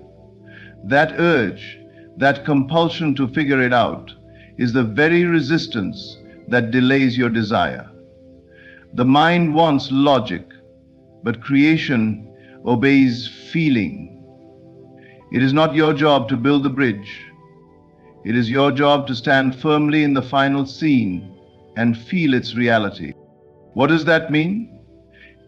That urge, that compulsion to figure it out, is the very resistance that delays your desire. The mind wants logic, but creation obeys feeling. It is not your job to build the bridge. It is your job to stand firmly in the final scene and feel its reality. What does that mean?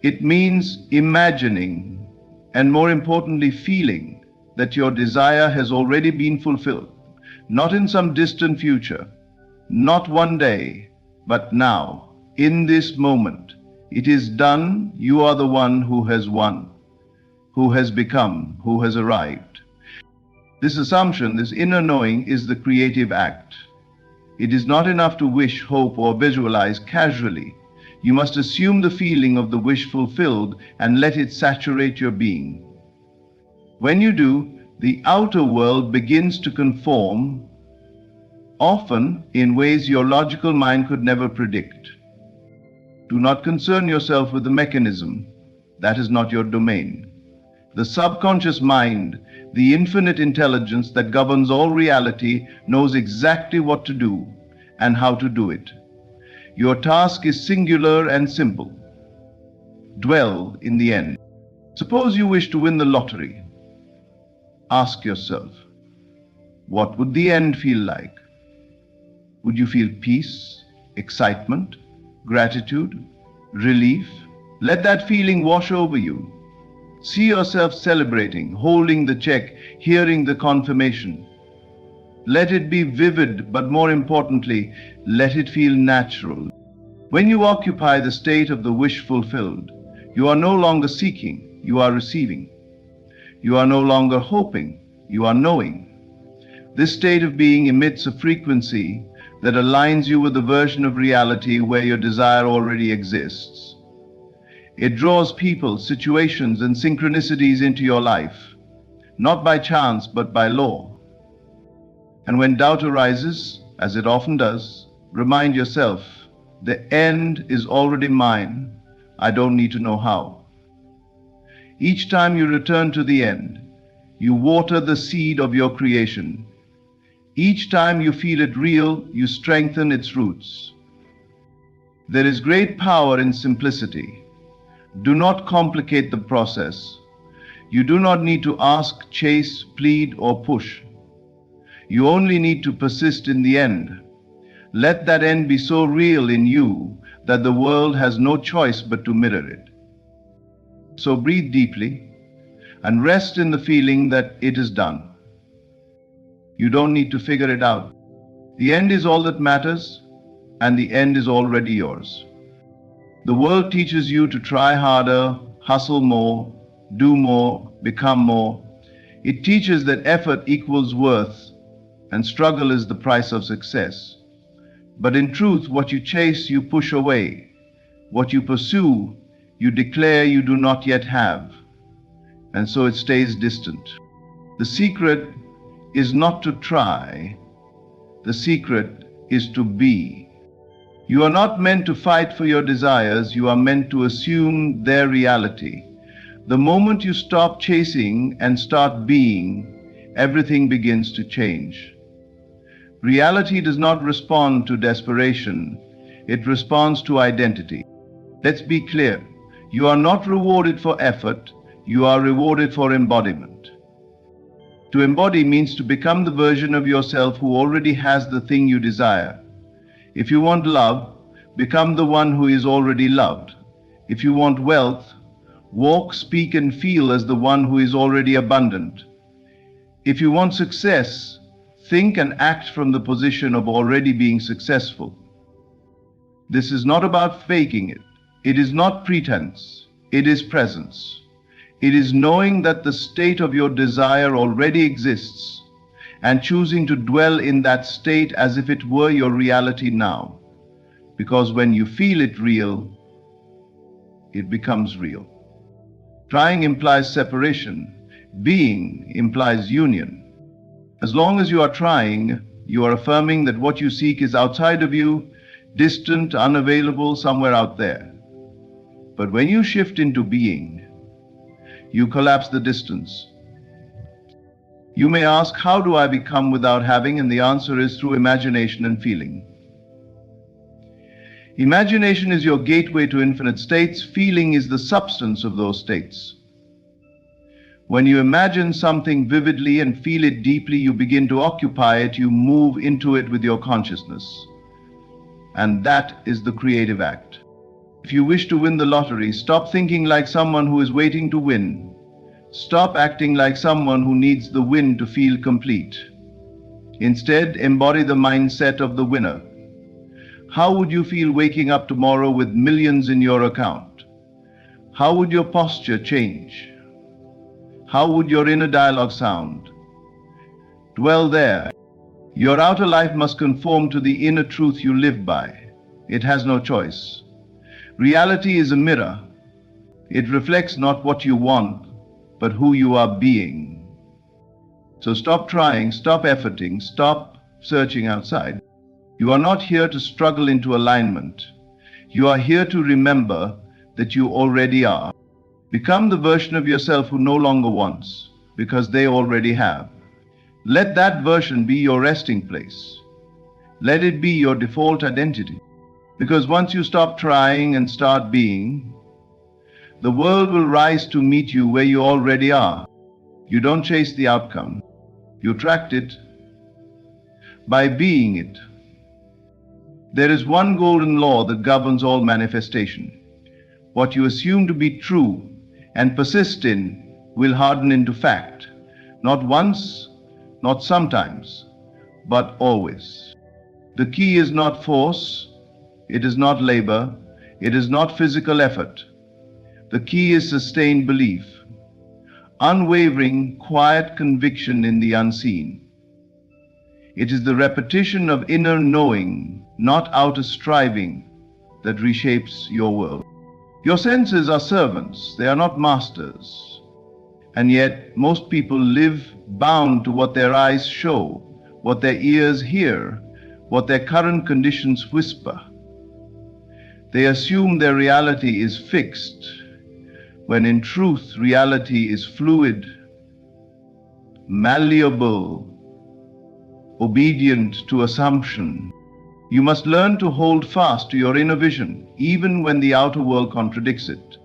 It means imagining, and more importantly, feeling that your desire has already been fulfilled, not in some distant future, not one day, but now, in this moment. It is done. You are the one who has won, who has become, who has arrived. This assumption, this inner knowing, is the creative act. It is not enough to wish, hope, or visualize casually. You must assume the feeling of the wish fulfilled and let it saturate your being. When you do, the outer world begins to conform, often in ways your logical mind could never predict. Do not concern yourself with the mechanism. That is not your domain. The subconscious mind, the infinite intelligence that governs all reality, knows exactly what to do and how to do it. Your task is singular and simple. Dwell in the end. Suppose you wish to win the lottery. Ask yourself, what would the end feel like? Would you feel peace, excitement, gratitude, relief? Let that feeling wash over you. See yourself celebrating, holding the check, hearing the confirmation. Let it be vivid, but more importantly, let it feel natural. When you occupy the state of the wish fulfilled, you are no longer seeking. you are receiving. You are no longer hoping, you are knowing. This state of being emits a frequency that aligns you with the version of reality where your desire already exists. It draws people, situations, and synchronicities into your life, not by chance but by law. And when doubt arises, as it often does, remind yourself, the end is already mine, I don't need to know how. Each time you return to the end, you water the seed of your creation. Each time you feel it real, you strengthen its roots. There is great power in simplicity. Do not complicate the process. You do not need to ask, chase, plead, or push. You only need to persist in the end. Let that end be so real in you that the world has no choice but to mirror it. So breathe deeply and rest in the feeling that it is done. You don't need to figure it out. The end is all that matters, and the end is already yours. The world teaches you to try harder, hustle more, do more, become more. It teaches that effort equals worth and struggle is the price of success. But in truth, what you chase, you push away. What you pursue, you declare you do not yet have. And so it stays distant. The secret is not to try. The secret is to be. You are not meant to fight for your desires. You are meant to assume their reality. The moment you stop chasing and start being, everything begins to change. Reality does not respond to desperation. It responds to identity. Let's be clear. You are not rewarded for effort. You are rewarded for embodiment. To embody means to become the version of yourself who already has the thing you desire. If you want love, become the one who is already loved. If you want wealth, walk, speak, and feel as the one who is already abundant. If you want success, think and act from the position of already being successful. This is not about faking it. It is not pretense. It is presence. It is knowing that the state of your desire already exists and choosing to dwell in that state as if it were your reality now. Because when you feel it real, it becomes real. Trying implies separation. Being implies union. As long as you are trying, you are affirming that what you seek is outside of you, distant, unavailable, somewhere out there. But when you shift into being, you collapse the distance. You may ask, how do I become without having? And the answer is through imagination and feeling. Imagination is your gateway to infinite states. Feeling is the substance of those states. When you imagine something vividly and feel it deeply, you begin to occupy it, you move into it with your consciousness. And that is the creative act. If you wish to win the lottery, stop thinking like someone who is waiting to win. Stop acting like someone who needs the win to feel complete. Instead, embody the mindset of the winner. How would you feel waking up tomorrow with millions in your account? How would your posture change? How would your inner dialogue sound? Dwell there. Your outer life must conform to the inner truth you live by. It has no choice. Reality is a mirror. It reflects not what you want, but who you are being. So stop trying, stop efforting, stop searching outside. You are not here to struggle into alignment. You are here to remember that you already are. Become the version of yourself who no longer wants, because they already have. Let that version be your resting place. Let it be your default identity. Because once you stop trying and start being, the world will rise to meet you where you already are. You don't chase the outcome. You attract it by being it. There is one golden law that governs all manifestation. What you assume to be true and persist in will harden into fact. Not once, not sometimes, but always. The key is not force. It is not labor. It is not physical effort. The key is sustained belief, unwavering, quiet conviction in the unseen. It is the repetition of inner knowing, not outer striving, that reshapes your world. Your senses are servants, they are not masters. And yet, most people live bound to what their eyes show, what their ears hear, what their current conditions whisper. They assume their reality is fixed, when in truth, reality is fluid, malleable, obedient to assumption. You must learn to hold fast to your inner vision, even when the outer world contradicts it.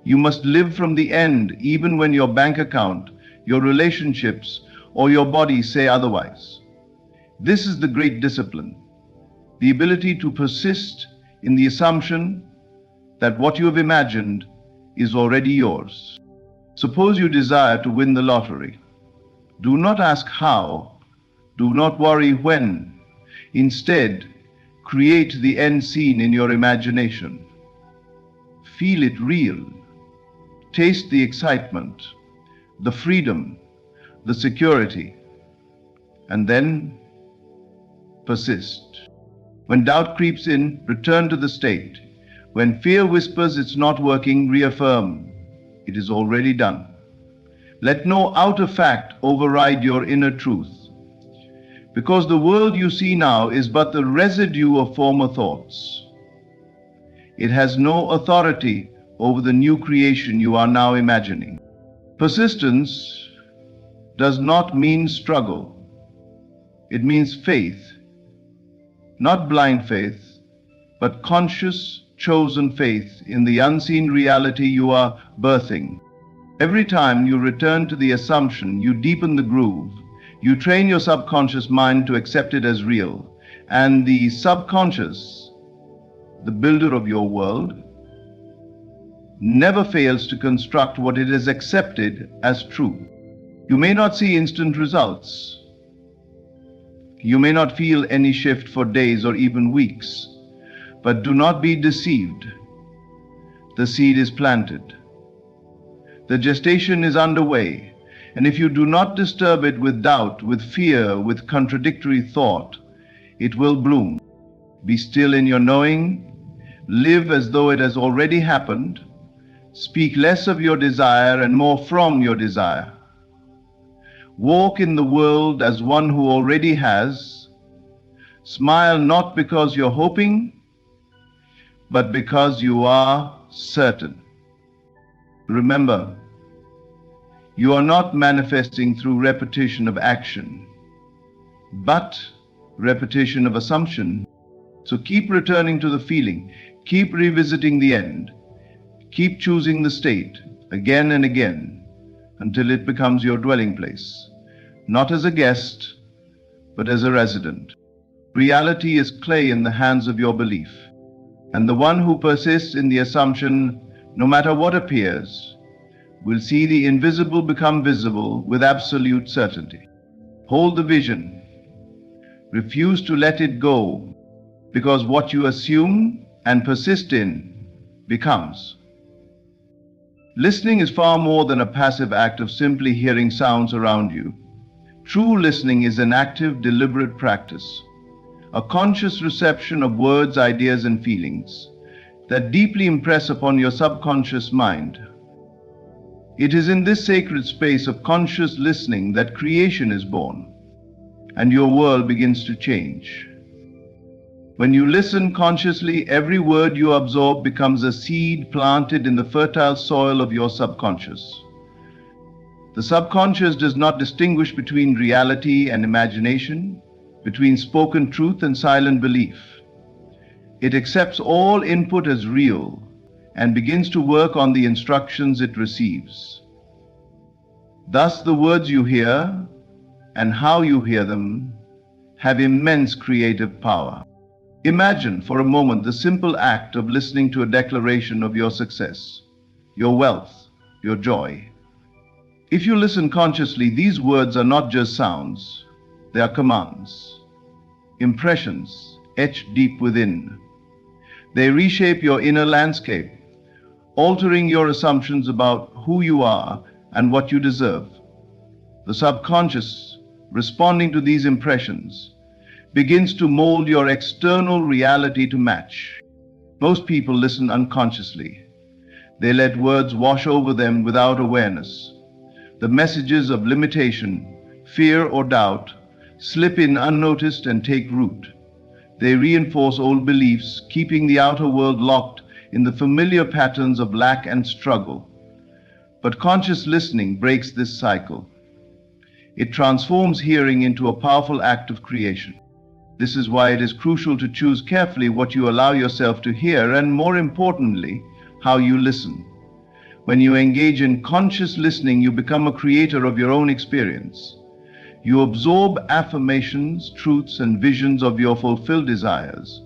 You must live from the end, even when your bank account, your relationships, or your body say otherwise. This is the great discipline, the ability to persist in the assumption that what you have imagined is already yours. Suppose you desire to win the lottery. Do not ask how, do not worry when. Instead, create the end scene in your imagination. Feel it real. Taste the excitement, the freedom, the security, and then persist. When doubt creeps in, return to the state. When fear whispers it's not working, reaffirm it is already done. Let no outer fact override your inner truth, because the world you see now is but the residue of former thoughts. It has no authority over the new creation you are now imagining. Persistence does not mean struggle. It means faith, not blind faith, but conscious, chosen faith in the unseen reality you are birthing. Every time you return to the assumption, you deepen the groove. You train your subconscious mind to accept it as real. And the subconscious, the builder of your world, never fails to construct what it has accepted as true. You may not see instant results. You may not feel any shift for days or even weeks. But do not be deceived. The seed is planted. The gestation is underway. And if you do not disturb it with doubt, with fear, with contradictory thought, it will bloom. Be still in your knowing. Live as though it has already happened. Speak less of your desire and more from your desire. Walk in the world as one who already has. Smile not because you're hoping, but because you are certain. Remember, you are not manifesting through repetition of action, but repetition of assumption. So keep returning to the feeling, keep revisiting the end, keep choosing the state again and again until it becomes your dwelling place, not as a guest, but as a resident. Reality is clay in the hands of your belief, and the one who persists in the assumption, no matter what appears, will see the invisible become visible with absolute certainty. Hold the vision. Refuse to let it go, because what you assume and persist in becomes. Listening is far more than a passive act of simply hearing sounds around you. True listening is an active, deliberate practice, a conscious reception of words, ideas, and feelings that deeply impress upon your subconscious mind. It is in this sacred space of conscious listening that creation is born, and your world begins to change. When you listen consciously, every word you absorb becomes a seed planted in the fertile soil of your subconscious. The subconscious does not distinguish between reality and imagination, between spoken truth and silent belief. It accepts all input as real and begins to work on the instructions it receives. Thus, the words you hear and how you hear them have immense creative power. Imagine for a moment the simple act of listening to a declaration of your success, your wealth, your joy. If you listen consciously, these words are not just sounds, they are commands, impressions etched deep within. They reshape your inner landscape, altering your assumptions about who you are and what you deserve. The subconscious, responding to these impressions, begins to mold your external reality to match. Most people listen unconsciously. They let words wash over them without awareness. The messages of limitation, fear, or doubt slip in unnoticed and take root. They reinforce old beliefs, keeping the outer world locked in the familiar patterns of lack and struggle. But conscious listening breaks this cycle. It transforms hearing into a powerful act of creation. This is why it is crucial to choose carefully what you allow yourself to hear, and more importantly, how you listen. When you engage in conscious listening, you become a creator of your own experience. You absorb affirmations, truths, and visions of your fulfilled desires.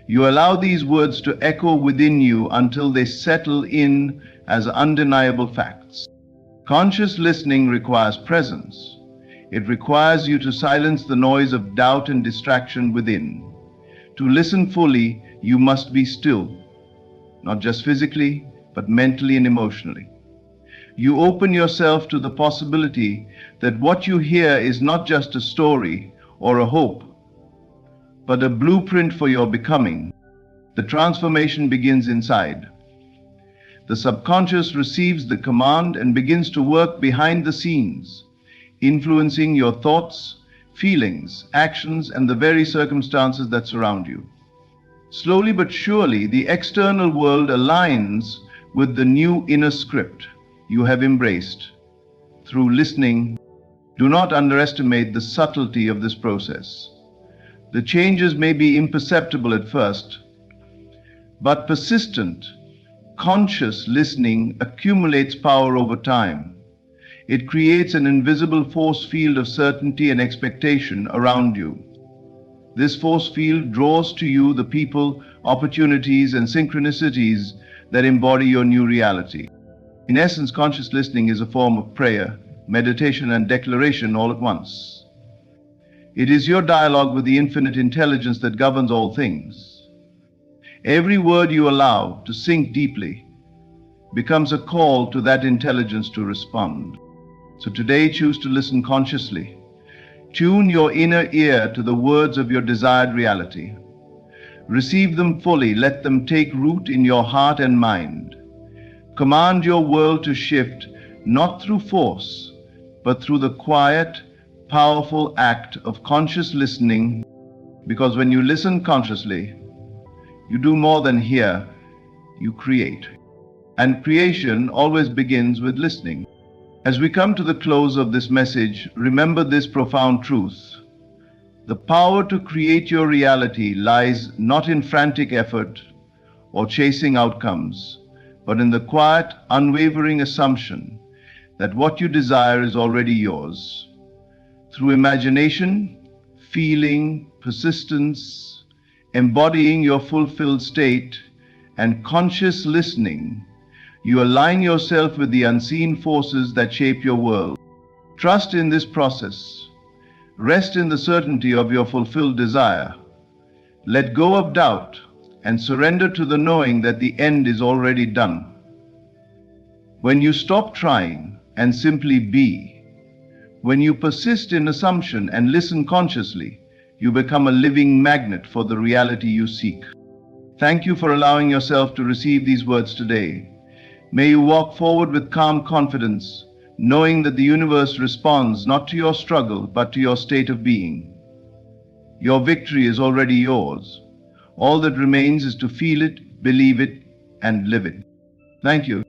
You allow these words to echo within you until they settle in as undeniable facts. Conscious listening requires presence. It requires you to silence the noise of doubt and distraction within. To listen fully, you must be still, not just physically, but mentally and emotionally. You open yourself to the possibility that what you hear is not just a story or a hope, but a blueprint for your becoming. The transformation begins inside. The subconscious receives the command and begins to work behind the scenes, influencing your thoughts, feelings, actions, and the very circumstances that surround you. Slowly but surely, the external world aligns with the new inner script you have embraced. Through listening, do not underestimate the subtlety of this process. The changes may be imperceptible at first, but persistent, conscious listening accumulates power over time. It creates an invisible force field of certainty and expectation around you. This force field draws to you the people, opportunities, and synchronicities that embody your new reality. In essence, conscious listening is a form of prayer, meditation, and declaration all at once. It is your dialogue with the infinite intelligence that governs all things. Every word you allow to sink deeply becomes a call to that intelligence to respond. So today, choose to listen consciously. Tune your inner ear to the words of your desired reality. Receive them fully. Let them take root in your heart and mind. Command your world to shift, not through force, but through the quiet, powerful act of conscious listening. Because when you listen consciously, you do more than hear, you create. And creation always begins with listening. As we come to the close of this message, remember this profound truth. The power to create your reality lies not in frantic effort or chasing outcomes, but in the quiet, unwavering assumption that what you desire is already yours. Through imagination, feeling, persistence, embodying your fulfilled state, and conscious listening, you align yourself with the unseen forces that shape your world. Trust in this process. Rest in the certainty of your fulfilled desire. Let go of doubt and surrender to the knowing that the end is already done. When you stop trying and simply be, when you persist in assumption and listen consciously, you become a living magnet for the reality you seek. Thank you for allowing yourself to receive these words today. May you walk forward with calm confidence, knowing that the universe responds not to your struggle, but to your state of being. Your victory is already yours. All that remains is to feel it, believe it, and live it. Thank you.